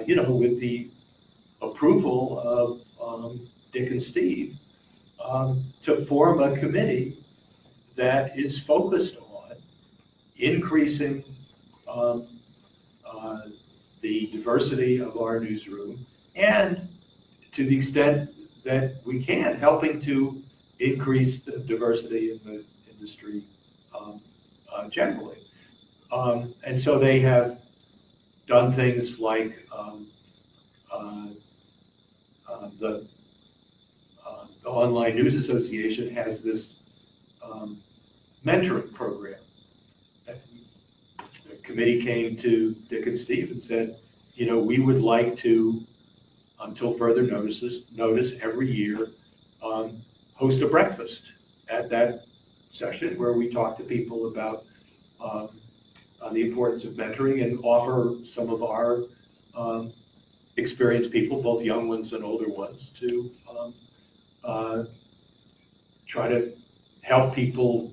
you know, with the approval of Dick and Steve, to form a committee that is focused on increasing the diversity of our newsroom, and to the extent that we can, helping to increase the diversity in the industry generally. And so they have done things like the Online News Association has this mentoring program. The committee came to Dick and Steve and said, you know, we would like to, until further notice every year, host a breakfast at that session where we talk to people about the importance of mentoring, and offer some of our experienced people, both young ones and older ones, to try to help people,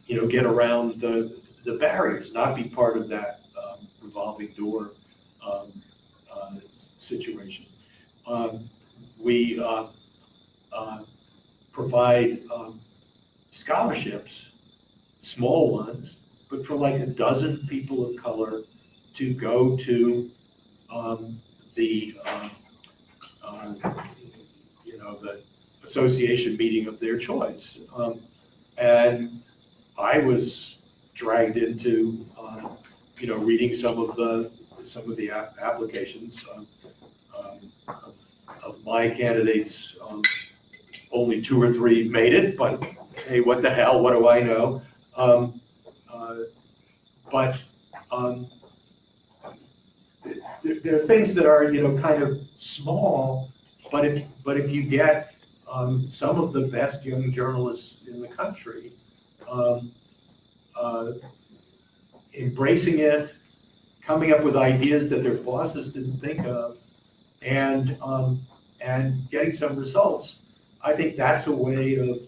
you know, get around the barriers, not be part of that revolving door situation. We provide scholarships, small ones, but for like a dozen people of color to go to the you know, the association meeting of their choice. And I was dragged into you know, reading some of the applications. of my candidates, only 2 or 3 made it, but hey, what the hell, what do I know? But there are things that are, kind of small, but if you get some of the best young journalists in the country embracing it, coming up with ideas that their bosses didn't think of, and getting some results, I think that's a way of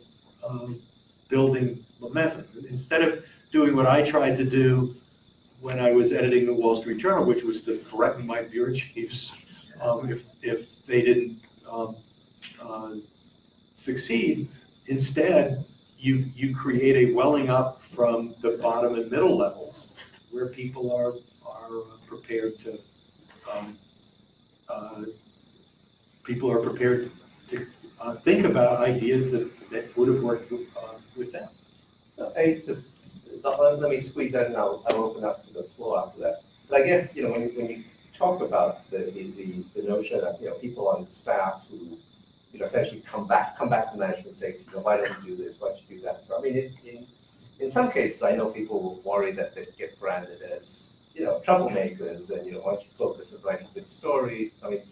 building momentum. Instead of doing what I tried to do when I was editing the Wall Street Journal, which was to threaten my bureau chiefs if they didn't succeed. Instead, you create a welling up from the bottom and middle levels where people are prepared to think about ideas that would have worked with them. So let me squeeze that and I'll open up to the floor after that. But I guess, when you talk about the notion of, people on staff who, essentially come back to management and say, why don't you do this, why don't you do that? So I mean, in some cases, I know people will worry that they get branded as, troublemakers and, why don't you focus on writing good stories? I mean,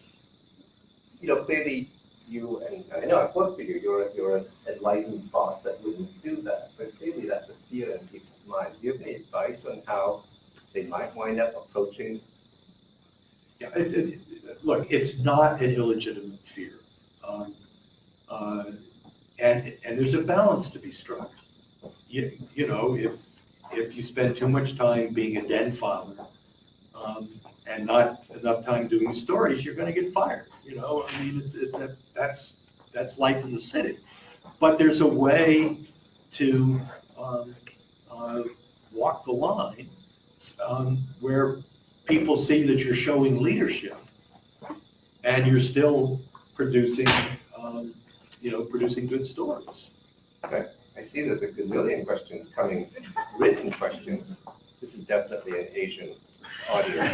clearly you, and I know I've worked with you, you're an enlightened boss that wouldn't do that, but clearly that's a fear in people's minds. Do you have any advice on how they might wind up approaching? Yeah, look, it's not an illegitimate fear. And there's a balance to be struck. If you spend too much time being a den father and not enough time doing stories, you're going to get fired. I mean, that's life in the city. But there's a way to walk the line where people see that you're showing leadership and you're still producing good stories. Okay, I see there's a gazillion questions coming, written questions. This is definitely an Asian audience.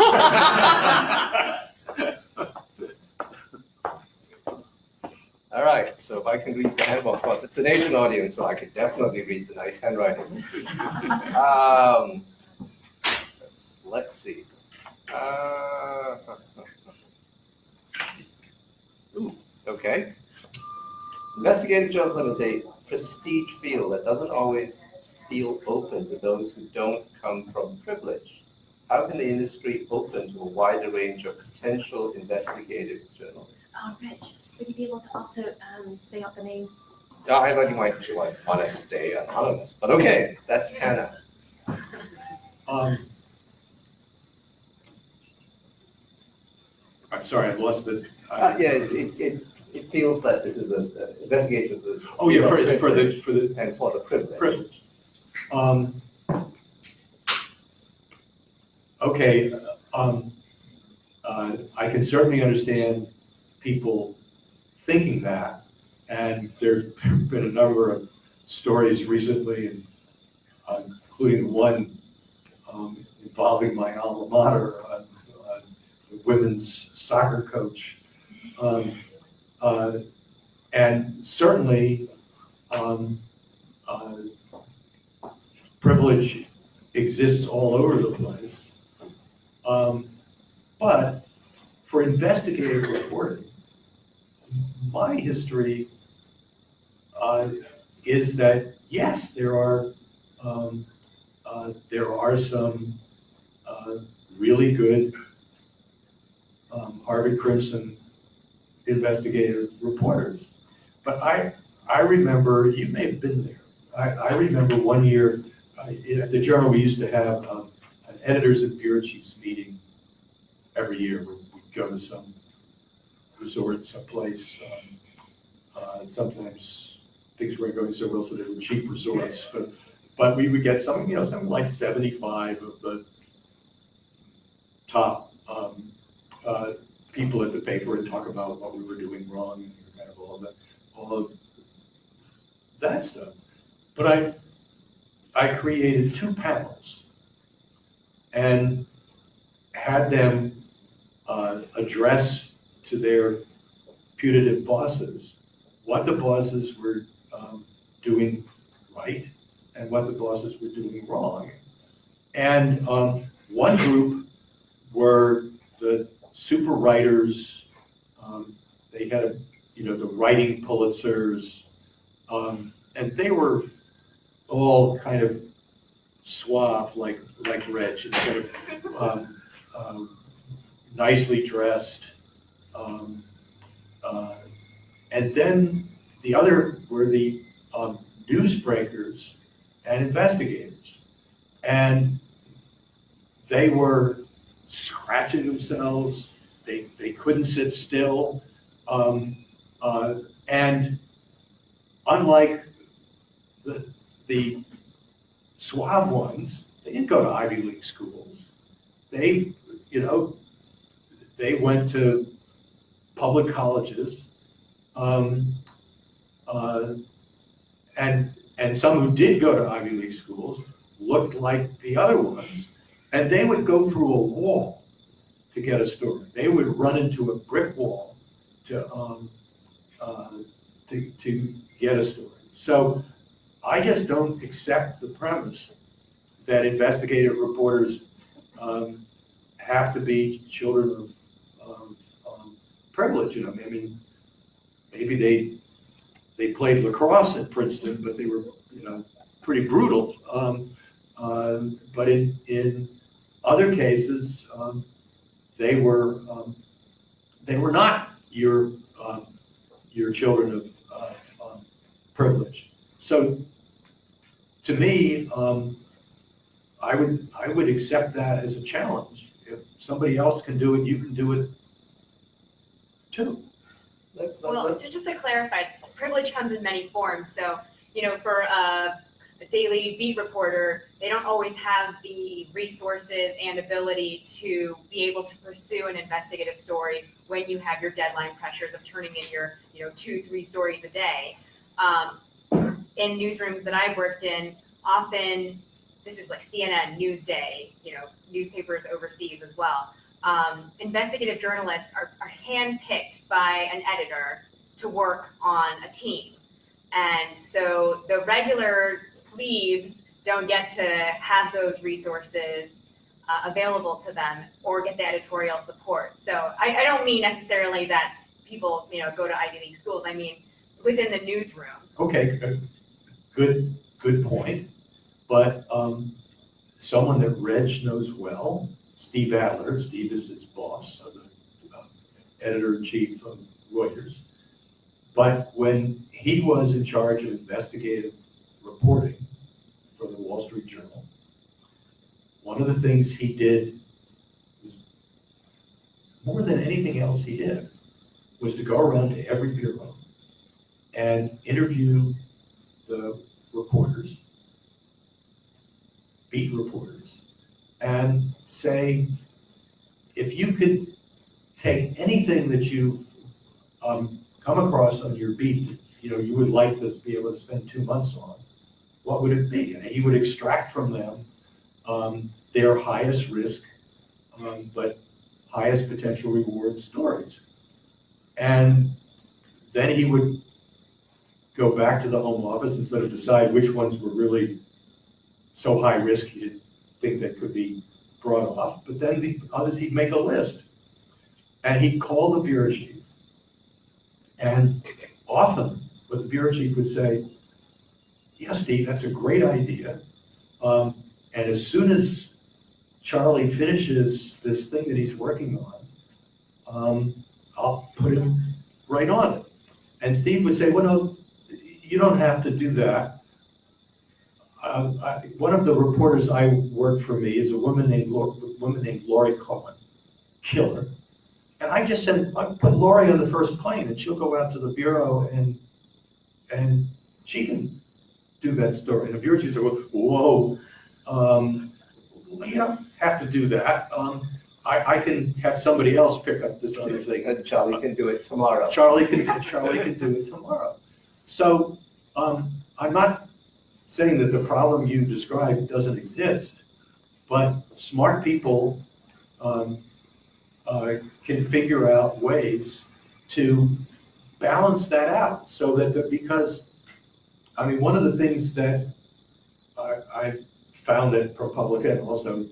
All right, so if I can read the handbook, of course, it's an Asian audience, so I could definitely read the nice handwriting. Let's see. Okay. Investigative journalism is a prestige field that doesn't always feel open to those who don't come from privilege. How can the industry open to a wider range of potential investigative journalists? Oh, Reg, would you be able to also say out the name? Yeah, I thought you might want to stay anonymous, but okay, that's Hannah. I'm sorry, I lost it. It feels that this is an investigation of this. Oh yeah, for the and for the privilege. privilege. Okay, I can certainly understand people thinking that, and there's been a number of stories recently, and including one involving my alma mater, the women's soccer coach, and certainly privilege exists all over the place. But for investigative reporting, my history is that yes, there are some really good Harvard Crimson investigative reporters, but I remember, you may have been there. I remember one year at the Journal we used to have an editors and bureau chiefs meeting every year. We'd go to some resort, someplace. Sometimes things weren't going so well, so they were cheap resorts. But we would get something like 75 of the top people at the paper and talk about what we were doing wrong, and kind of all of that stuff. But I created 2 panels and had them address to their putative bosses what the bosses were doing right and what the bosses were doing wrong. And one group were the super writers. They had, the writing Pulitzers, and they were all kind of suave, like Reg, and sort of nicely dressed. And then the other were the newsbreakers and investigators. And they were scratching themselves. They couldn't sit still. And unlike the suave ones, they didn't go to Ivy League schools. They went to public colleges, and some who did go to Ivy League schools looked like the other ones, and they would go through a wall to get a story. They would run into a brick wall to get a story. So I just don't accept the premise that investigative reporters have to be children of privilege. I mean, maybe they played lacrosse at Princeton, but they were pretty brutal. But in other cases, they were not your children of privilege. So to me, I would accept that as a challenge. If somebody else can do it, you can do it too. Well, just to clarify, privilege comes in many forms. So, for a daily beat reporter, they don't always have the resources and ability to be able to pursue an investigative story when you have your deadline pressures of turning in your, 2-3 stories a day. In newsrooms that I've worked in, often this is like CNN, Newsday, newspapers overseas as well. Investigative journalists are handpicked by an editor to work on a team. And so the regular plebes don't get to have those resources available to them or get the editorial support. So I don't mean necessarily that people, go to Ivy League schools. I mean, within the newsroom. Okay, good point. But someone that Reg knows well, Steve Adler, Steve is his boss, the editor-in-chief of Reuters. But when he was in charge of investigative reporting for the Wall Street Journal, one of the things he did was, more than anything else he did, was to go around to every bureau and interview the reporters, beat reporters, and say, if you could take anything that you've come across on your beat, you would like to be able to spend 2 months on, what would it be? And he would extract from them their highest risk, but highest potential reward stories. And then he would go back to the home office and sort of decide which ones were really so high risk he didn't think that could be brought off. But then the others, he'd make a list. And he'd call the bureau chief. And often what the bureau chief would say, yeah, Steve, that's a great idea. And as soon as Charlie finishes this thing that he's working on, I'll put him right on it. And Steve would say, well, no, you don't have to do that. One of the reporters I worked for me is a woman named Lori Cohen, killer. And I just said, I put Lori on the first plane and she'll go out to the bureau and she can do that story. And the bureau chief said, whoa, you don't have to do that. I can have somebody else pick up this other thing. And Charlie can do it tomorrow. Charlie can do it tomorrow. So I'm not saying that the problem you described doesn't exist, but smart people can figure out ways to balance that out so that because, I mean, one of the things that I found at ProPublica and also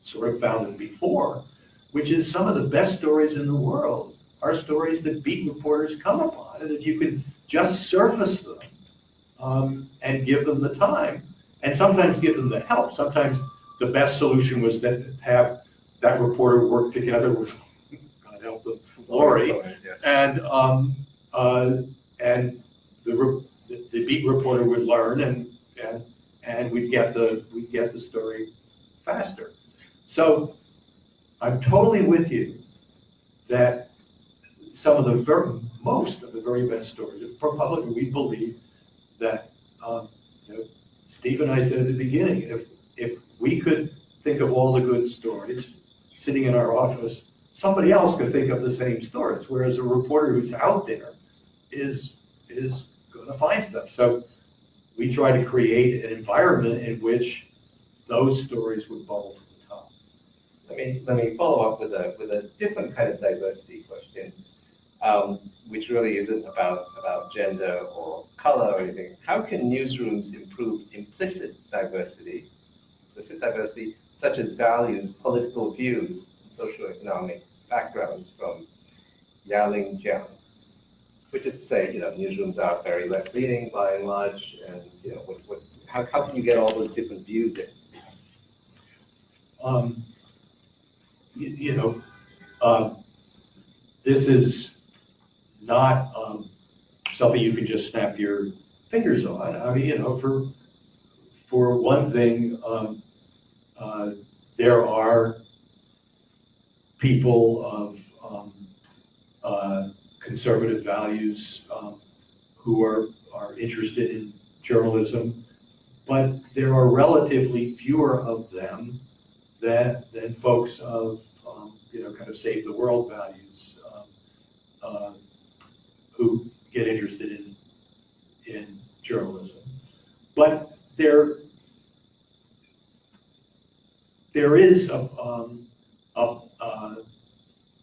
sort of found it before, which is some of the best stories in the world are stories that beat reporters come upon, and if you can just surface them and give them the time, and sometimes give them the help. Sometimes the best solution was that have that reporter work together with, God help them, Lori, Yes. and the beat reporter would learn, and we'd get the story faster. So I'm totally with you that some of the most of the very best stories at ProPublica, we believe that Steve and I said at the beginning, if we could think of all the good stories sitting in our office, somebody else could think of the same stories, whereas a reporter who's out there is going to find stuff. So we try to create an environment in which those stories would bubble to the top. Let me follow up with a different kind of diversity question, which really isn't about gender or color or anything. How can newsrooms improve implicit diversity, such as values, political views, and socioeconomic backgrounds from Yaling Jiang? Which is to say, newsrooms are very left-leaning by and large, and how can you get all those different views in? This is not something you can just snap your fingers on. I mean, for one thing, there are people of conservative values who are interested in journalism, but there are relatively fewer of them than folks of kind of save the world values who get interested in journalism. But there is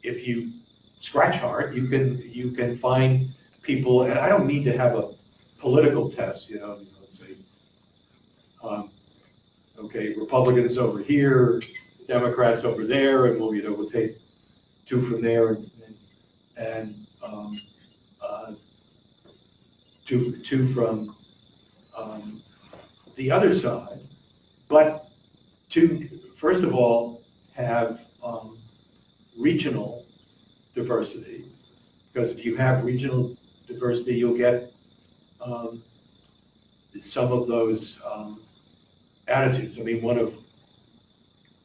if you scratch hard, you can find people, and I don't mean to have a political test, say, okay, Republicans over here, Democrats over there, and we'll take two from there and two from the other side. But to first of all have regional diversity, because if you have regional diversity, you'll get some of those attitudes. I mean, one of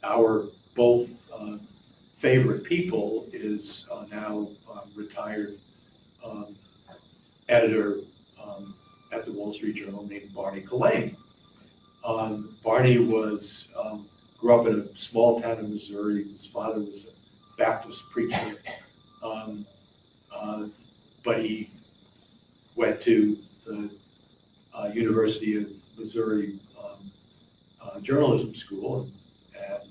our both favorite people is now retired editor at the Wall Street Journal named Barney Collane. Barney grew up in a small town in Missouri. His father was a Baptist preacher, but he went to the University of Missouri journalism school and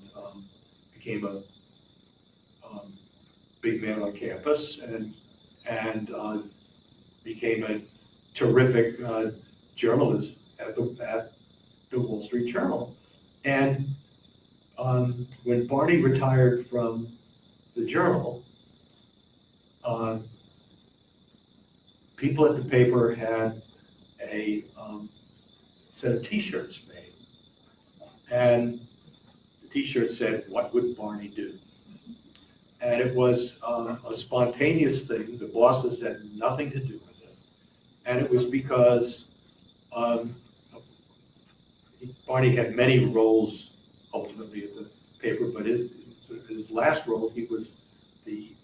became a big man on campus and became a terrific journalist at the Wall Street Journal. And when Barney retired from the Journal, people at the paper had a set of T-shirts made. And the T-shirt said, "What would Barney do?" And it was a spontaneous thing. The bosses had nothing to do with it. And it was because Barney had many roles ultimately at the paper, but his last role, he was the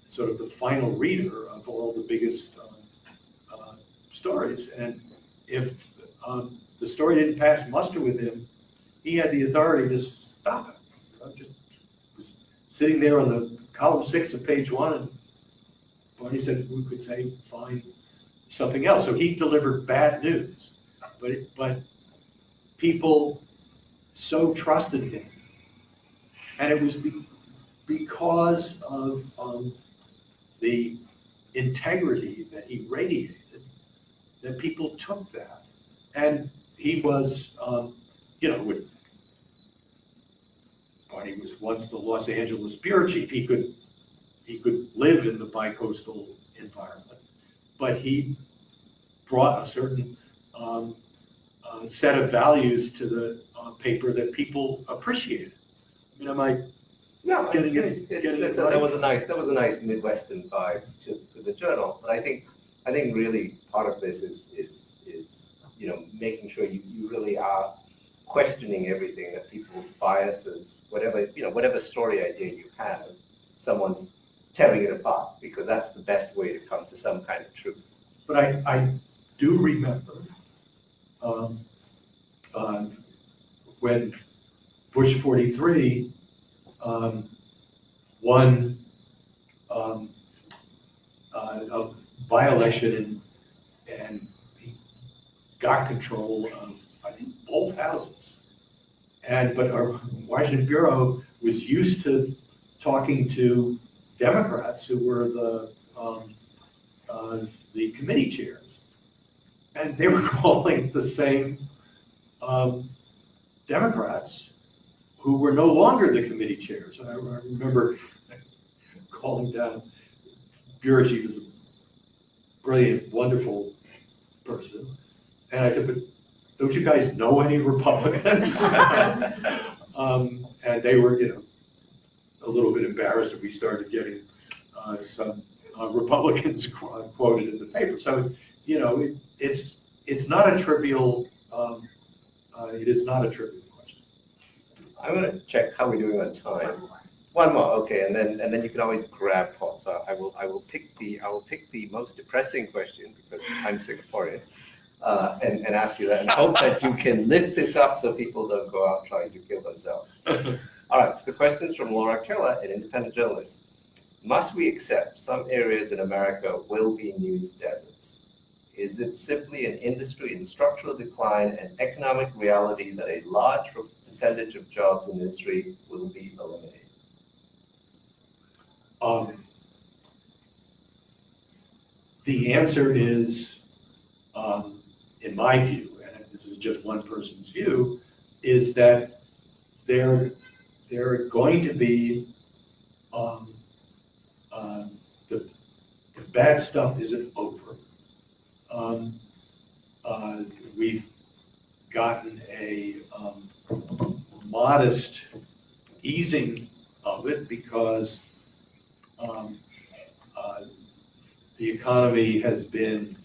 sort of the final reader of all the biggest stories. And if the story didn't pass muster with him, he had the authority to stop it. Just was sitting there on the column 6 of page 1, and Barney said we could say find something else. So he delivered bad news, but people so trusted him And it was because of the integrity that he radiated that people took that. And he was, when he was once the Los Angeles bureau chief, he could live in the bicoastal environment, but he brought a certain set of values to the paper that people appreciated. I mean, am I Yeah, getting it right? that was a nice Midwestern vibe to the journal. But I think really part of this is making sure you really are questioning everything, that people's biases, whatever story idea you have, someone's tearing it apart, because that's the best way to come to some kind of truth. But I do remember when Bush 43 won a by-election and he got control of, I think, both houses. But our Washington bureau was used to talking to Democrats who were the committee chairs, and they were calling the same Democrats who were no longer the committee chairs. And I remember calling down bureau chief as a brilliant, wonderful person, and I said, "But don't you guys know any Republicans?" And they were, a little bit embarrassed, and we started getting some Republicans quoted in the paper. So, it's not a trivial. It is not a trivial question. I'm going to check how we're doing on time. One more, okay, and then you can always grab Paul. So I will pick the most depressing question, because I'm Singaporean, and ask you that, and hope that you can lift this up so people don't go out trying to kill themselves. All right, so the question is from Laura Keller, an independent journalist. Must we accept some areas in America will be news deserts? Is it simply an industry in structural decline and economic reality that a large percentage of jobs in the industry will be eliminated? The answer is, in my view, and this is just one person's view, is that there are going to be the bad stuff isn't over. We've gotten a modest easing of it because the economy has been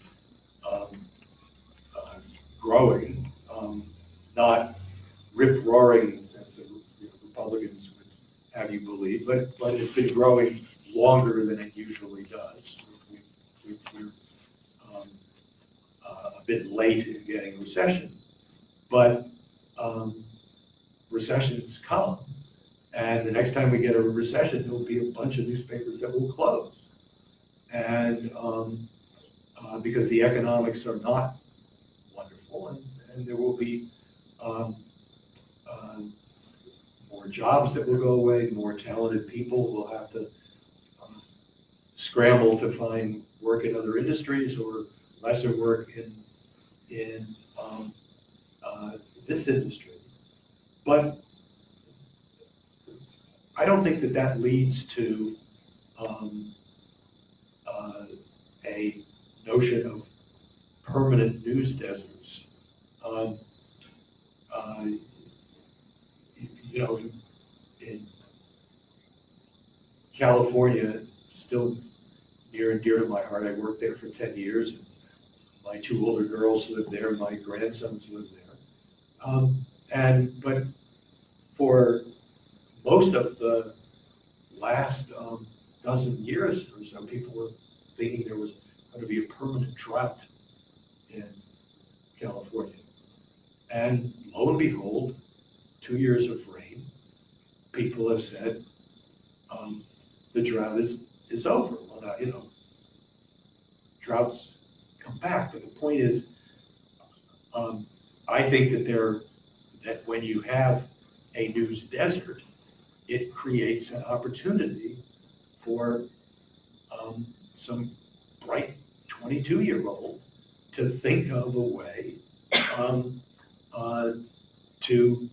growing, not rip-roaring, as the Republicans would have you believe, but it's been growing longer than it usually does. We're a bit late in getting recession, but recessions come, and the next time we get a recession, there'll be a bunch of newspapers that will close, and because the economics are not wonderful, and there will be more jobs that will go away, more talented people will have to scramble to find work in other industries or lesser work in this industry. But I don't think that leads to a notion of permanent news deserts. In California, still near and dear to my heart, I worked there for 10 years. And my two older girls live there, my grandsons live there. But for most of the last dozen years or so, people were thinking there was going to be a permanent drought in California. And lo and behold, 2 years of rain, people have said the drought is over. Well, now, droughts come back, but the point is, I think that when you have a news desert, it creates an opportunity for some bright 22-year-old to think of a way to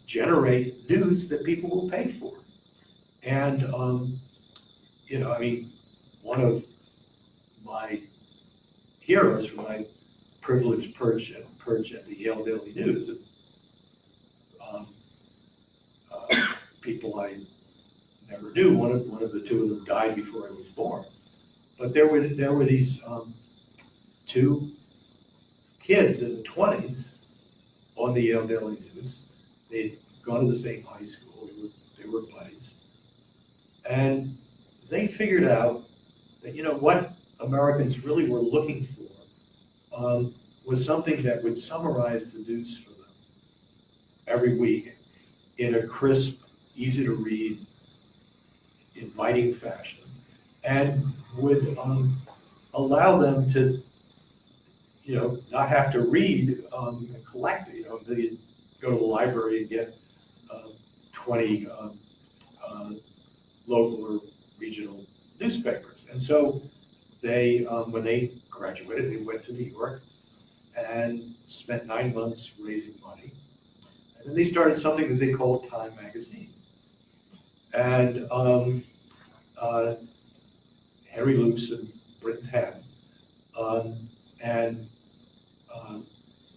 generate news that people will pay for. And, you know, I mean, one of my heroes from my privileged perch at the Yale Daily News, people I never knew, one of the two of them died before I was born. But there were these two kids in the 20s on the Yale Daily News. They'd gone to the same high school. They were buddies. And they figured out that, you know, what Americans really were looking for was something that would summarize the news for them every week in a crisp, easy to read, inviting fashion, and would allow them to, you know, not have to read and collect it. You know, they'd go to the library and get 20 local or regional newspapers. And so they, when they graduated, they went to New York and spent 9 months raising money. And then they started something that they called Time Magazine. And Henry Luce and Britton Haddon.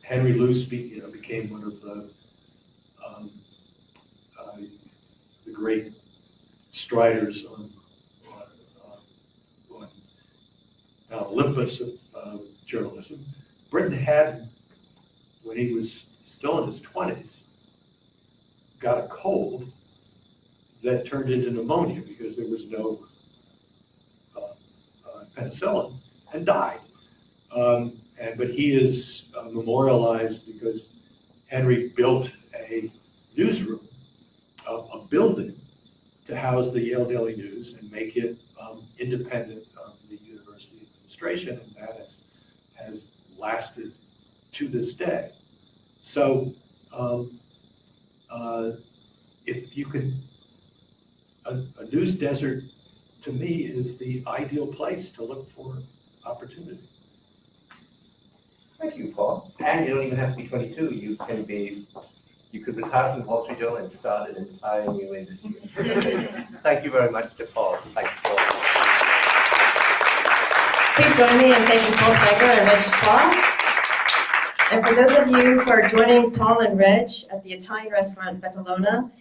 Henry Luce became one of the great striders on Olympus of journalism. Britton Haddon, when he was still in his 20s, got a cold that turned into pneumonia because there was no penicillin, and died. But he is memorialized because Henry built a newsroom, a building to house the Yale Daily News and make it independent of the university administration, and that has lasted to this day. So if you can, a news desert to me is the ideal place to look for opportunity. Thank you, Paul. And you don't even have to be 22. You could retire from the Wall Street Journal and start an entire new industry. Thank you very much to Paul. Thank you, Paul. Please join me in thanking Paul Steiger and Reg Chua. And for those of you who are joining Paul and Reg at the Italian restaurant Bettalona,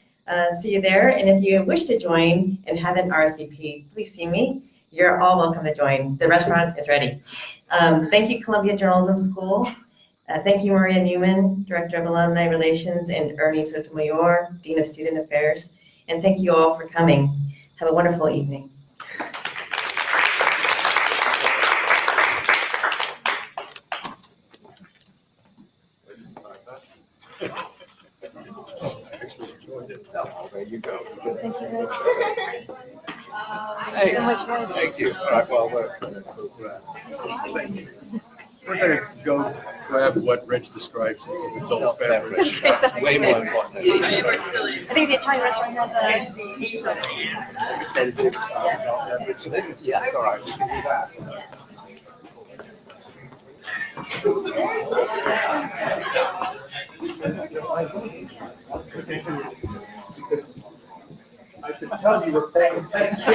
see you there. And if you wish to join and haven't RSVP'd, please see me. You're all welcome to join. The restaurant is ready. Thank you, Columbia Journalism School. Thank you, Maria Newman, Director of Alumni Relations, and Ernie Sotomayor, Dean of Student Affairs. And thank you all for coming. Have a wonderful evening. There you go. Thank you, Reg. Hey, so much, Reg. Thank you. All right, well, We're going to go grab what Reg describes as an adult beverage. Way more important. I think the Italian restaurant has a Extensive beverage list. Yes, all right, we can do that. I could tell you were paying attention.